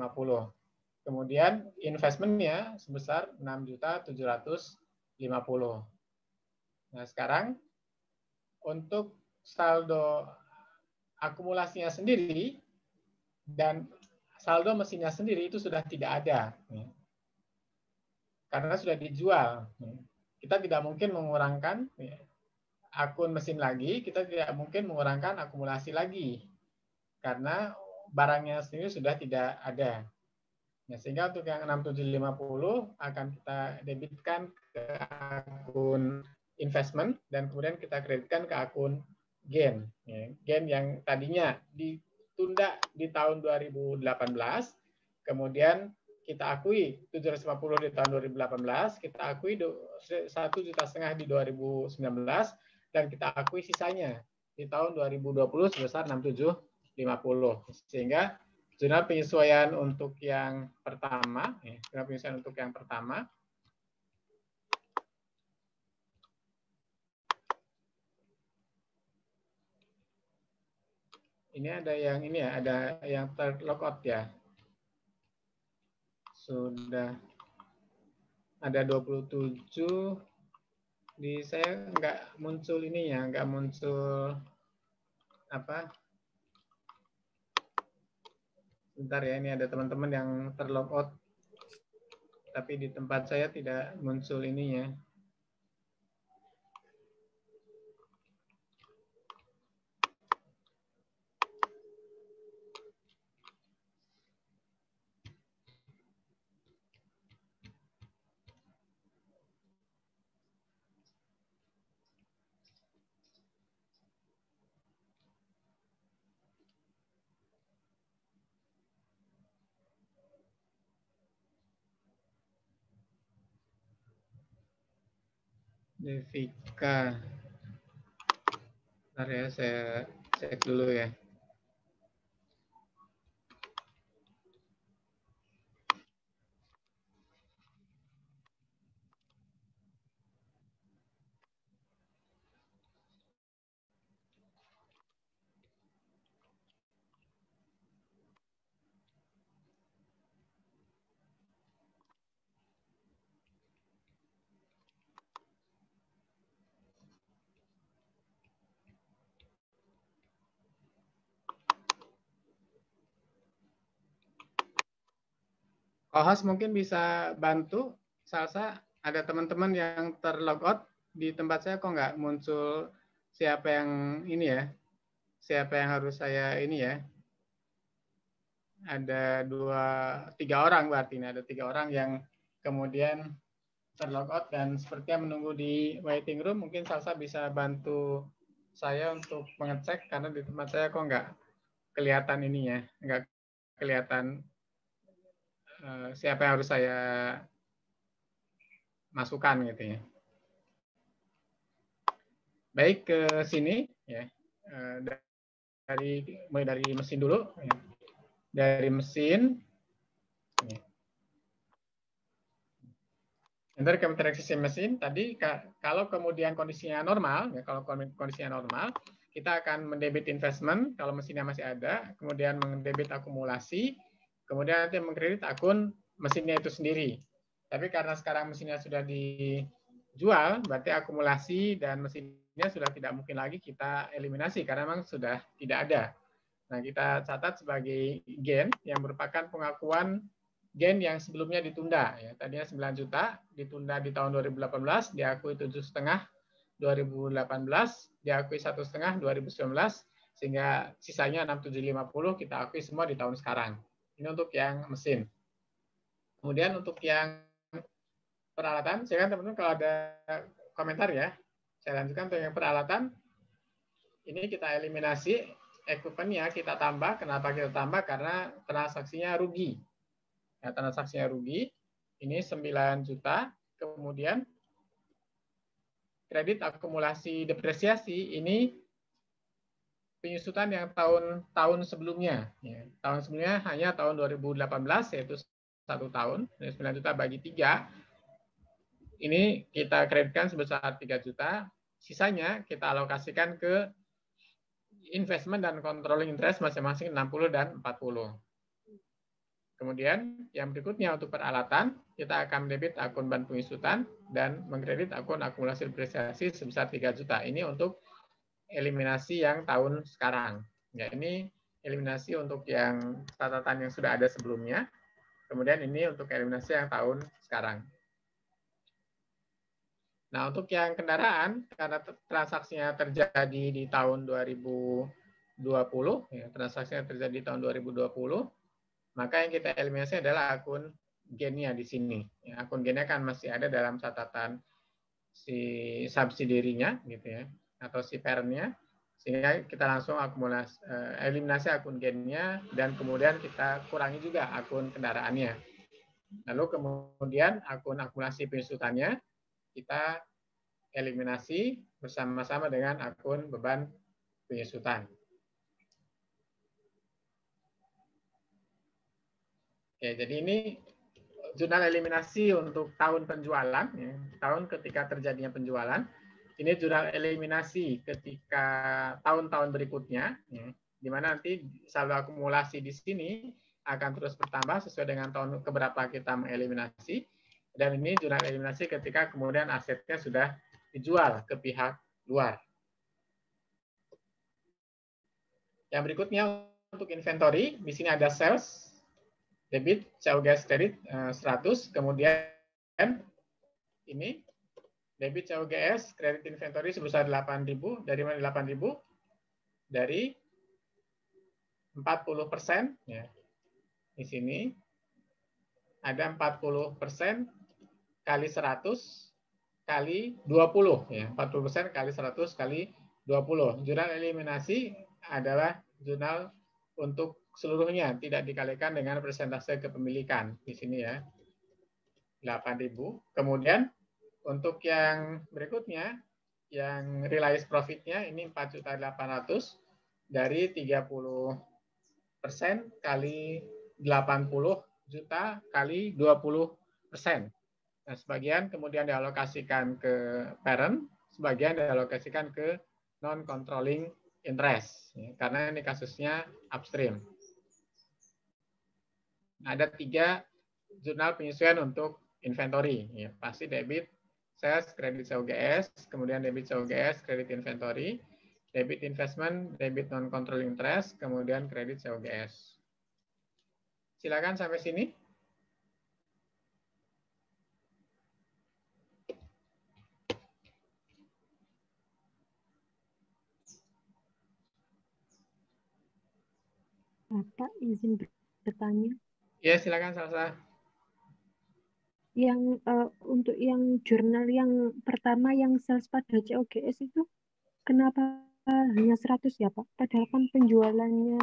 Kemudian investmentnya sebesar 6.750. Nah, sekarang untuk saldo akumulasinya sendiri dan saldo mesinnya sendiri itu sudah tidak ada. Karena sudah dijual. Kita tidak mungkin mengurangkan akun mesin lagi, kita tidak mungkin mengurangkan akumulasi lagi. Karena barangnya sendiri sudah tidak ada. Nah, sehingga untuk yang 6750 akan kita debitkan ke akun investment dan kemudian kita kreditkan ke akun gain. Gain yang tadinya ditunda di tahun 2018, kemudian kita akui 750 di tahun 2018, kita akui 1,5 juta di 2019, dan kita akui sisanya di tahun 2020 sebesar 6.750. Sehingga jurnal penyesuaian untuk yang pertama, jurnal penyesuaian untuk yang pertama, ini ada yang ini ya, ada yang terlogout ya. Sudah ada 27 di saya nggak muncul ini ya, nggak muncul apa? Bentar ya, ini ada teman-teman yang terlogout, tapi di tempat saya tidak muncul ininya. Devika. Bentar ya, saya cek dulu ya. Kohas mungkin bisa bantu. Salsa, ada teman-teman yang terlogout di tempat saya kok nggak muncul siapa yang ini ya, siapa yang harus saya ini ya. Ada 3 orang berarti ini, ada 3 orang yang kemudian terlogout dan sepertinya menunggu di waiting room. Mungkin Salsa bisa bantu saya untuk mengecek karena di tempat saya kok nggak kelihatan ininya, nggak kelihatan siapa yang harus saya masukkan gitu ya. Baik, ke sini ya. Mulai dari mesin dulu ya. Dari mesin ya. Enter computer access mesin tadi kalau kemudian kondisinya normal ya, kalau kondisinya normal kita akan mendebit investment kalau mesinnya masih ada, kemudian mendebit akumulasi, kemudian nanti mengkredit akun mesinnya itu sendiri. Tapi karena sekarang mesinnya sudah dijual, berarti akumulasi dan mesinnya sudah tidak mungkin lagi kita eliminasi karena memang sudah tidak ada. Nah, kita catat sebagai gain yang merupakan pengakuan gain yang sebelumnya ditunda. Ya, tadinya 9 juta, ditunda di tahun 2018, diakui 7,5 2018, diakui 1,5 2019, sehingga sisanya 6,750 kita akui semua di tahun sekarang. Ini untuk yang mesin. Kemudian untuk yang peralatan, silakan teman-teman kalau ada komentar ya. Saya lanjutkan untuk yang peralatan. Ini kita eliminasi, equipment-nya kita tambah. Kenapa kita tambah? Karena transaksinya rugi. Ya, transaksinya rugi. Ini 9 juta. Kemudian kredit akumulasi depresiasi ini penyusutan yang tahun sebelumnya. Ya, tahun sebelumnya hanya tahun 2018 yaitu 1 tahun. 9 juta bagi 3. Ini kita kreditkan sebesar 3 juta. Sisanya kita alokasikan ke investment dan controlling interest masing-masing 60 dan 40. Kemudian yang berikutnya untuk peralatan, kita akan debit akun ban pengisutan dan mengkredit akun akumulasi depresiasi sebesar 3 juta. Ini untuk eliminasi yang tahun sekarang. Ya, ini eliminasi untuk yang catatan yang sudah ada sebelumnya. Kemudian ini untuk eliminasi yang tahun sekarang. Nah, untuk yang kendaraan, karena transaksinya terjadi di tahun 2020, ya, transaksinya terjadi di tahun 2020, maka yang kita eliminasi adalah akun gain-nya di sini. Ya, akun gain-nya kan masih ada dalam catatan si subsidiary-nya, gitu ya, atau si parent-nya, sehingga kita langsung akumulasi, eliminasi akun gain-nya dan kemudian kita kurangi juga akun kendaraannya. Lalu kemudian akun akumulasi penyusutannya kita eliminasi bersama-sama dengan akun beban penyusutan. Oke, jadi ini jurnal eliminasi untuk tahun penjualan, ya, tahun ketika terjadinya penjualan. Ini jurnal eliminasi ketika tahun-tahun berikutnya, ya, di mana nanti saldo akumulasi di sini akan terus bertambah sesuai dengan tahun keberapa kita mengeliminasi. Dan ini jurnal eliminasi ketika kemudian asetnya sudah dijual ke pihak luar. Yang berikutnya untuk inventory, di sini ada sales, debit, CO gas kredit 100, kemudian ini debit CO gas kredit inventory sebesar 8.000. Dari mana 8.000? Dari 40%, ya. Di sini ada 40% kali 100 kali 20, ya. 40% kali 100 kali 20. Jurnal eliminasi adalah jurnal untuk seluruhnya, tidak dikalikan dengan persentase kepemilikan. Di sini ya, 8.000. Kemudian untuk yang berikutnya, yang realized profit-nya ini 4.800.000 dari 30% kali 80 juta kali 20%. Nah, sebagian kemudian dialokasikan ke parent, sebagian dialokasikan ke non-controlling interest, ya, karena ini kasusnya upstream. Ada 3 jurnal penyesuaian untuk inventory, ya, pasti debit sales, kredit COGS, kemudian debit COGS, kredit inventory, debit investment, debit non-controlling interest, kemudian kredit COGS. Silakan sampai sini.
Bapak izin bertanya.
Ya, silakan Salsa.
Yang untuk yang jurnal yang pertama yang sales pada COGS itu kenapa hanya 100 ya Pak? Padahal kan penjualannya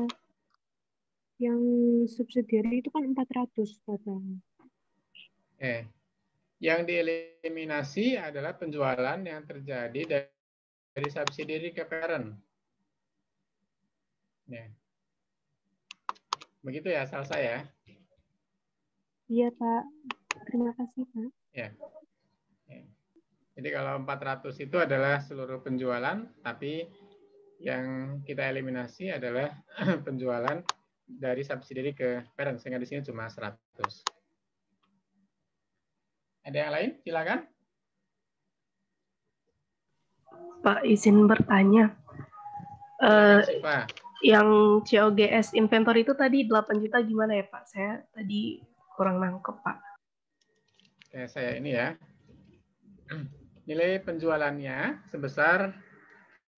yang subsidiary itu kan 400 katanya.
Yang dieliminasi adalah penjualan yang terjadi dari subsidiary ke parent. Ya. Begitu ya, Salsa ya?
Iya Pak, terima kasih Pak.
Ya. Jadi kalau 400 itu adalah seluruh penjualan, tapi yang kita eliminasi adalah penjualan dari subsidiary ke parent, sehingga di sini cuma 100. Ada yang lain? Silakan.
Pak, izin bertanya. Yang COGS inventory itu tadi 8 juta gimana ya Pak? Saya tadi kurang nangkep Pak.
Oke, saya ini ya. Nilai penjualannya sebesar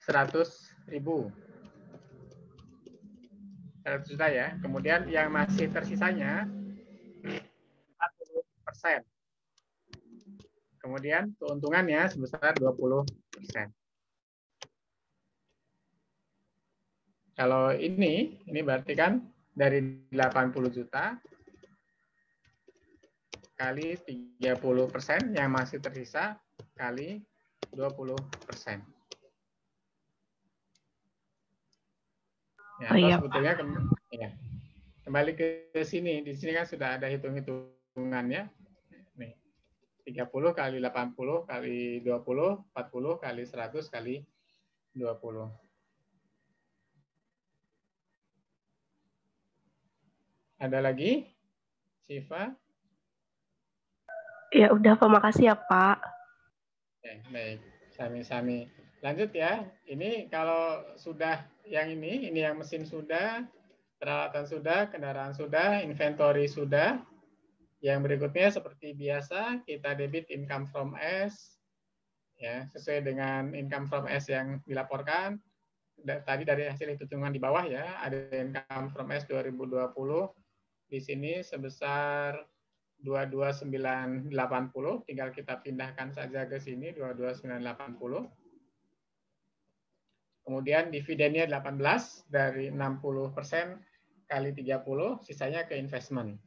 100.000. 100 juta ya. Kemudian yang masih tersisanya 40%. Kemudian keuntungannya sebesar 20%. Kalau ini berarti kan dari 80 juta kali 30% yang masih tersisa kali 20%. Ya,
iya,
sebetulnya kembali ke sini. Di sini kan sudah ada hitung-hitungannya. Nih, 30 kali 80 kali 20, 40 kali 100 kali 20. Ada lagi? Siva?
Ya udah Pak, makasih ya Pak.
Baik, sami-sami. Lanjut ya. Ini kalau sudah yang ini yang mesin sudah, peralatan sudah, kendaraan sudah, inventory sudah. Yang berikutnya seperti biasa kita debit income from S, ya sesuai dengan income from S yang dilaporkan. Tadi dari hasil hitungan di bawah ya, ada income from S 2020 di sini sebesar 22980, tinggal kita pindahkan saja ke sini 22980. Kemudian dividennya 18 dari 60% kali 30, sisanya ke investment.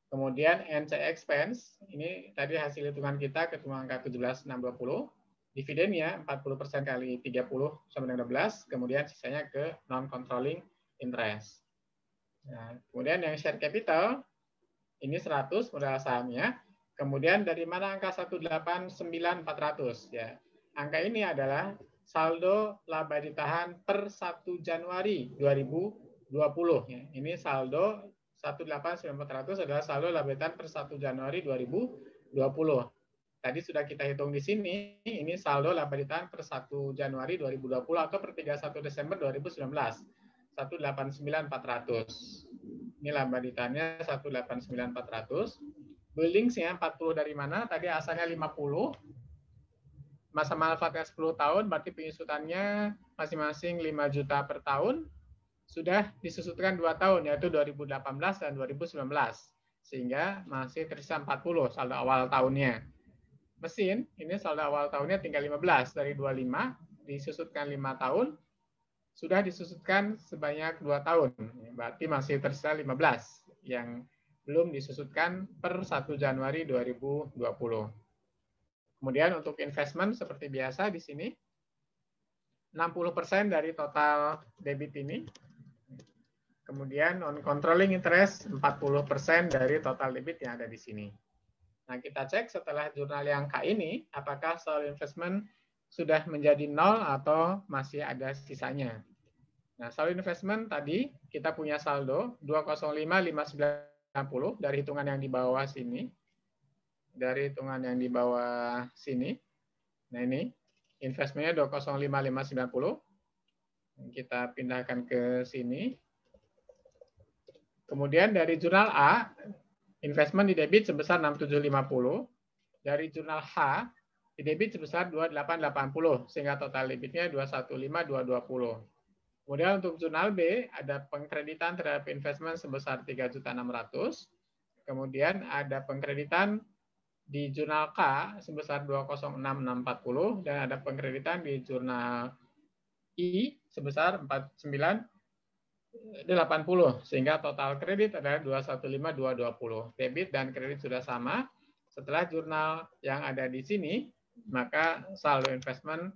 Kemudian NC expense, ini tadi hasil hitungan kita ketemu angka 17.620. Dividennya 40% kali 30 sama dengan 12, kemudian sisanya ke non-controlling interest. Nah, kemudian yang share capital, ini 100 modal sahamnya. Kemudian dari mana angka 189.400? Ya, angka ini adalah saldo laba ditahan per 1 Januari 2020. Ya, ini saldo 189.400 adalah saldo laba ditahan per 1 Januari 2020. Tadi sudah kita hitung di sini, ini saldo laba ditahan per 1 Januari 2020 atau per 31 Desember 2019. 189.400. Ini laba ditahannya 189.400. Billingsnya 40 dari mana? Tadi asalnya 50. Masa manfaatnya 10 tahun, berarti penyusutannya masing-masing 5 juta per tahun. Sudah disusutkan 2 tahun, yaitu 2018 dan 2019. Sehingga masih tersisa 40 saldo awal tahunnya. Mesin, ini saldo awal tahunnya tinggal 15. Dari 25, disusutkan 5 tahun, sudah disusutkan sebanyak 2 tahun. Berarti masih tersisa 15 yang belum disusutkan per 1 Januari 2020. Kemudian untuk investment seperti biasa di sini 60% dari total debit ini. Kemudian non controlling interest 40% dari total debit yang ada di sini. Nah, kita cek setelah jurnal yang K ini apakah saldo investment sudah menjadi nol atau masih ada sisanya. Nah, saldo investment tadi kita punya saldo 205.590 dari hitungan yang di bawah sini. Dari hitungan yang di bawah sini. Nah, ini investmentnya 205.590. Kita pindahkan ke sini. Kemudian dari jurnal A, investment di debit sebesar 6750. Dari jurnal H, di debit sebesar 2880, sehingga total debitnya 215.220. Kemudian untuk jurnal B, ada pengkreditan terhadap investment sebesar 3.600.000. Kemudian ada pengkreditan di jurnal K sebesar 206.640 dan ada pengkreditan di jurnal I sebesar 49.80 sehingga total kredit adalah 215.220. Debit dan kredit sudah sama. Setelah jurnal yang ada di sini, maka saldo investment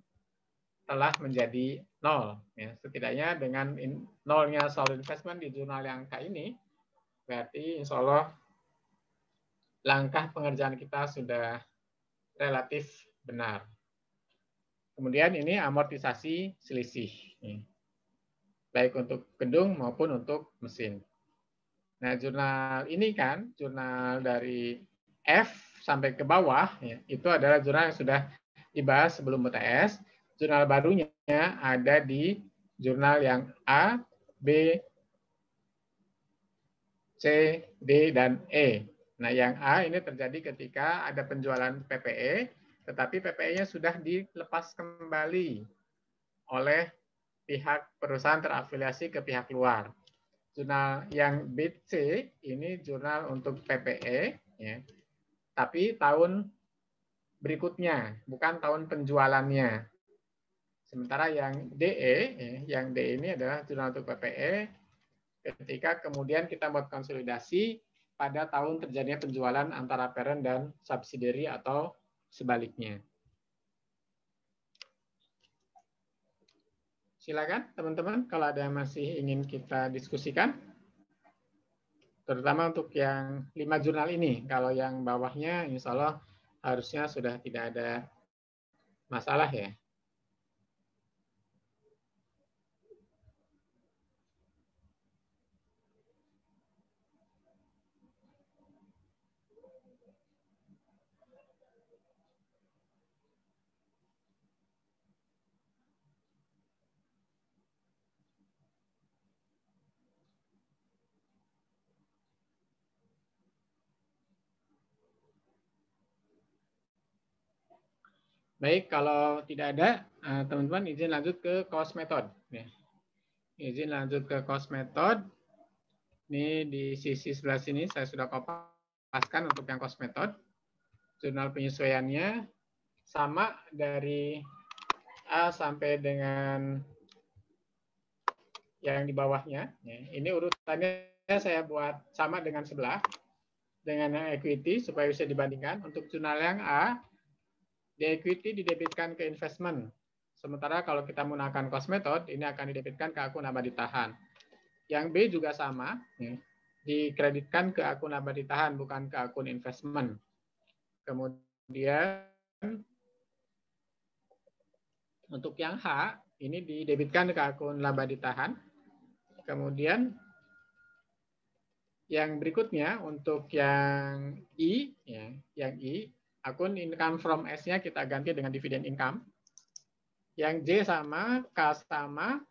telah menjadi nol. Ya, setidaknya dengan nolnya saldo investment di jurnal yang K ini, berarti insya Allah langkah pengerjaan kita sudah relatif benar. Kemudian ini amortisasi selisih. Baik untuk gedung maupun untuk mesin. Nah, jurnal ini kan, jurnal dari F sampai ke bawah, ya, itu adalah jurnal yang sudah dibahas sebelum UTS. Jurnal barunya ada di jurnal yang A, B, C, D, dan E. Nah, yang A ini terjadi ketika ada penjualan PPE, tetapi PPE-nya sudah dilepas kembali oleh pihak perusahaan terafiliasi ke pihak luar. Jurnal yang BC ini jurnal untuk PPE, ya, tapi tahun berikutnya, bukan tahun penjualannya. Sementara yang DE, ya, yang DE ini adalah jurnal untuk PPE, ketika kemudian kita buat konsolidasi pada tahun terjadinya penjualan antara parent dan subsidiary atau sebaliknya. Silakan teman-teman kalau ada yang masih ingin kita diskusikan. Terutama untuk yang 5 jurnal ini. Kalau yang bawahnya insya Allah harusnya sudah tidak ada masalah ya. Baik, kalau tidak ada, teman-teman izin lanjut ke cost method. Izin lanjut ke cost method. Ini di sisi sebelah sini saya sudah kopaskan untuk yang cost method. Jurnal penyesuaiannya sama dari A sampai dengan yang di bawahnya. Ini urutannya saya buat sama dengan sebelah. Dengan yang equity supaya bisa dibandingkan. Untuk jurnal yang A, di equity didebitkan ke investment. Sementara kalau kita menggunakan cost method, ini akan didebitkan ke akun abadi tahan. Yang B juga sama, dikreditkan ke akun abadi tahan, bukan ke akun investment. Kemudian, untuk yang H, ini didebitkan ke akun laba ditahan. Kemudian, yang berikutnya, untuk yang I, yang I, akun income from S-nya kita ganti dengan dividend income. Yang J sama, K sama,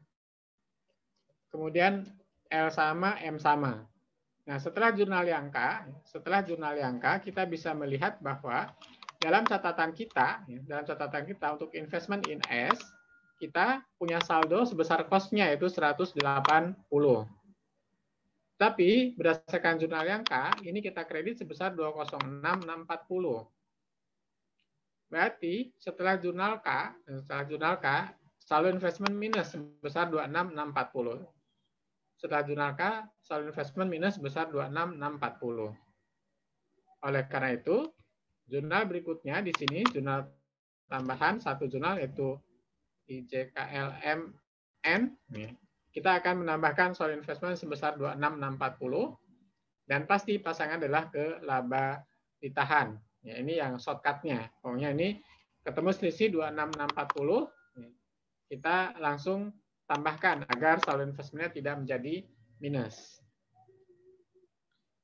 kemudian L sama, M sama. Nah, setelah jurnal Yangka, kita bisa melihat bahwa dalam catatan kita untuk investment in S, kita punya saldo sebesar cost-nya yaitu 180. Tapi berdasarkan jurnal Yangka, ini kita kredit sebesar 206.640. Berarti setelah jurnal K, saldo investment minus sebesar 26640. Setelah jurnal K, saldo investment minus sebesar 26640. Oleh karena itu, jurnal berikutnya di sini, jurnal tambahan, satu jurnal yaitu IJKLMN. Kita akan menambahkan saldo investment sebesar 26640. Dan pasti pasangan adalah ke laba ditahan. Ya, ini yang shortcut-nya. Pokoknya ini ketemu selisih 26640. Kita langsung tambahkan agar saldo investment-nya tidak menjadi minus.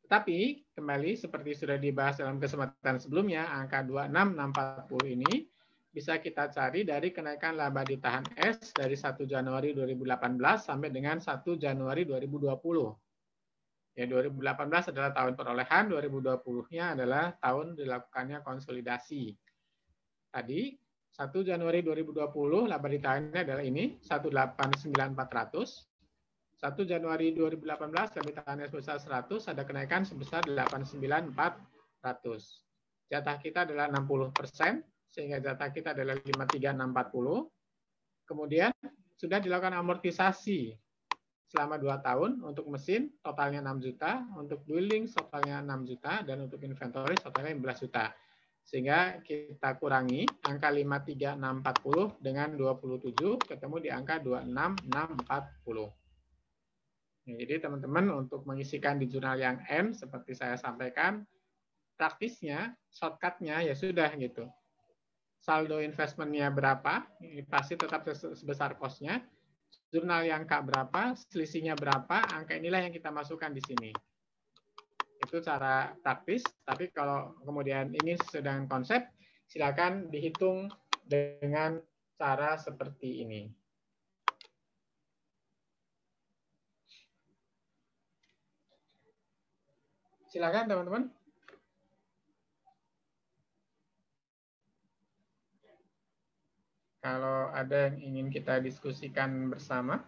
Tetapi kembali seperti sudah dibahas dalam kesempatan sebelumnya, angka 26640 ini bisa kita cari dari kenaikan laba ditahan S dari 1 Januari 2018 sampai dengan 1 Januari 2020. Ya, 2018 adalah tahun perolehan, 2020-nya adalah tahun dilakukannya konsolidasi. Tadi 1 Januari 2020 laba ditahannya adalah ini 189.400. 1 Januari 2018 laba ditahannya sebesar 100, ada kenaikan sebesar 89.400. Jatah kita adalah 60%, sehingga jatah kita adalah 53.640. Kemudian sudah dilakukan amortisasi selama 2 tahun untuk mesin totalnya 6 juta, untuk building totalnya 6 juta, dan untuk inventory totalnya 15 juta. Sehingga kita kurangi angka 53.640 dengan 27, ketemu di angka 26.640. Nah, jadi teman-teman untuk mengisikan di jurnal yang N, seperti saya sampaikan, praktisnya, shortcut-nya ya sudah gitu. Saldo investment-nya berapa, ini pasti tetap sebesar cost-nya. Jurnal yang K berapa, selisihnya berapa, angka inilah yang kita masukkan di sini. Itu cara praktis, tapi kalau kemudian ini sedang konsep, silakan dihitung dengan cara seperti ini. Silakan teman-teman. Kalau ada yang ingin kita diskusikan bersama.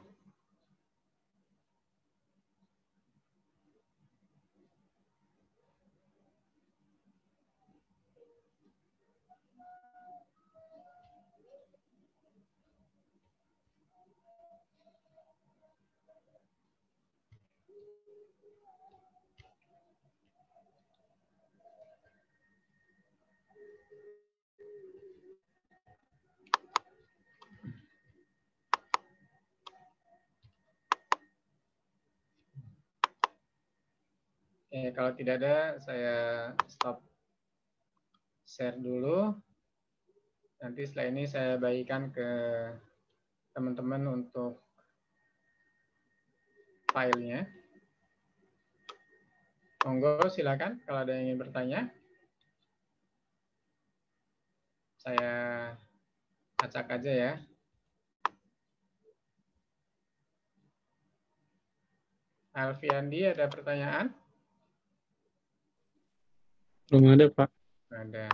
Kalau tidak ada, saya stop share dulu. Nanti setelah ini saya bagikan ke teman-teman untuk filenya. Monggo silakan kalau ada yang ingin bertanya. Saya acak aja ya. Alfiandi, ada pertanyaan?
Belum ada, Pak.
Ada.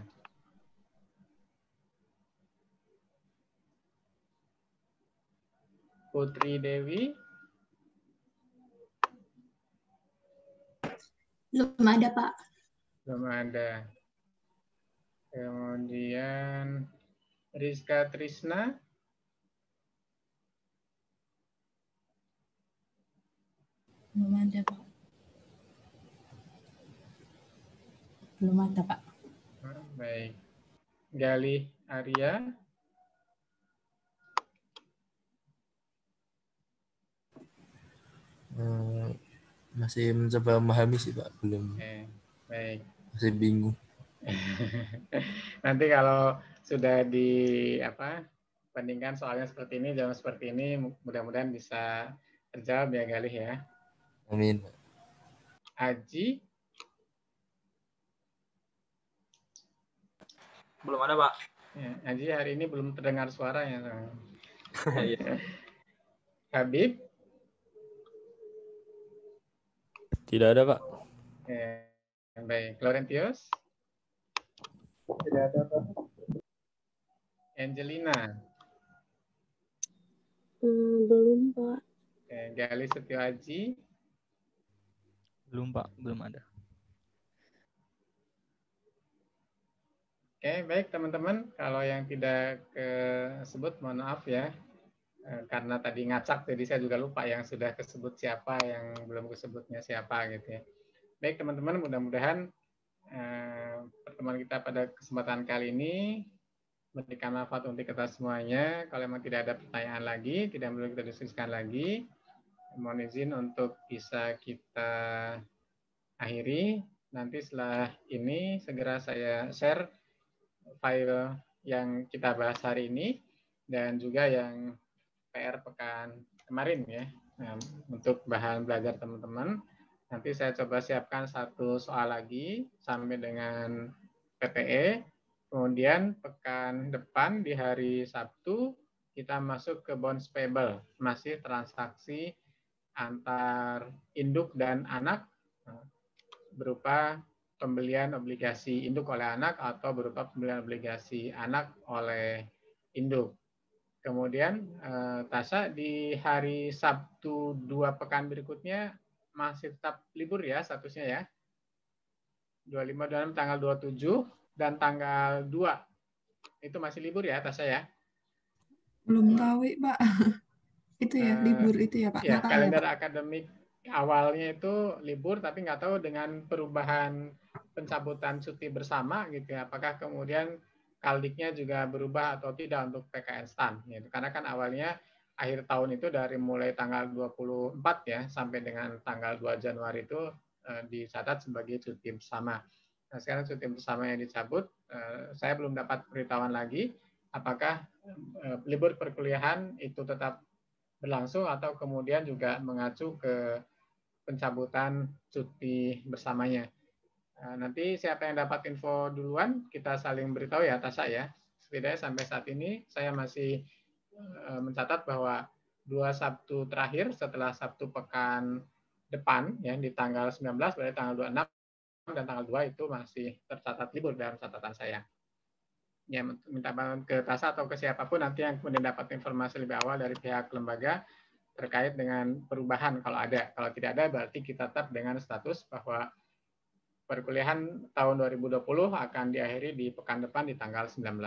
Putri Dewi?
Belum ada, Pak.
Belum ada. Kemudian Rizka Trisna?
Belum ada, Pak. Belum ada, Pak.
Baik. Galih Arya?
Masih mencoba memahami sih, Pak. Belum.
Baik.
Masih bingung.
Nanti kalau sudah bandingkan soalnya seperti ini, jawab seperti ini, mudah-mudahan bisa terjawab ya Galih ya.
Amin.
Aji?
Belum ada, Pak.
Ya, Aji hari ini belum terdengar suaranya.
Iya.
Habib?
Tidak ada, Pak.
Oke, baik. Laurentius?
Tidak ada, Pak.
Angelina?
Belum, Pak.
Oke, Gali Setioaji?
Belum, Pak. Belum ada.
Oke, baik teman-teman. Kalau yang tidak kesebut, mohon maaf ya. Karena tadi ngacak, jadi saya juga lupa yang sudah kesebut siapa, yang belum kesebutnya siapa gitu ya. Baik teman-teman, mudah-mudahan pertemuan kita pada kesempatan kali ini memberikan manfaat untuk kita semuanya. Kalau memang tidak ada pertanyaan lagi, tidak perlu kita diskusikan lagi, mohon izin untuk bisa kita akhiri. Nanti setelah ini segera saya share file yang kita bahas hari ini dan juga yang PR pekan kemarin ya, untuk bahan belajar teman-teman. Nanti saya coba siapkan satu soal lagi sampai dengan PPE. Kemudian pekan depan di hari Sabtu kita masuk ke bonds payable, masih transaksi antar induk dan anak berupa pembelian obligasi induk oleh anak atau berupa pembelian obligasi anak oleh induk. Kemudian Tasya di hari Sabtu 2 pekan berikutnya masih tetap libur ya statusnya ya. 25 tanggal 27 dan tanggal 2 itu masih libur ya Tasya ya.
Belum tahu, Pak. Itu ya libur itu ya, Pak.
Ya,
Natal
kalender
ya, Pak.
akademik awalnya itu libur, tapi nggak tahu dengan perubahan pencabutan cuti bersama gitu ya. Apakah kemudian kaldiknya juga berubah atau tidak untuk PKN STAN gitu. Karena kan awalnya akhir tahun itu dari mulai tanggal 24 ya sampai dengan tanggal 2 Januari itu dicatat sebagai cuti bersama. Nah, sekarang cuti bersama yang dicabut, saya belum dapat pemberitahuan lagi apakah libur perkuliahan itu tetap berlangsung atau kemudian juga mengacu ke pencabutan cuti bersamanya. Nanti siapa yang dapat info duluan, kita saling beritahu ya, Tasya ya. Setidaknya sampai saat ini saya masih mencatat bahwa 2 Sabtu terakhir setelah Sabtu pekan depan, ya di tanggal 19, berarti tanggal 26 dan tanggal 2 itu masih tercatat libur dalam catatan saya. Ya, minta bantuan ke Tasya atau ke siapapun nanti yang kemudian dapat informasi lebih awal dari pihak lembaga terkait dengan perubahan kalau ada. Kalau tidak ada, berarti kita tetap dengan status bahwa perkuliahan tahun 2020 akan diakhiri di pekan depan di tanggal 19.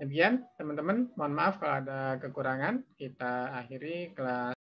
Demikian, teman-teman. Mohon maaf kalau ada kekurangan. Kita akhiri kelas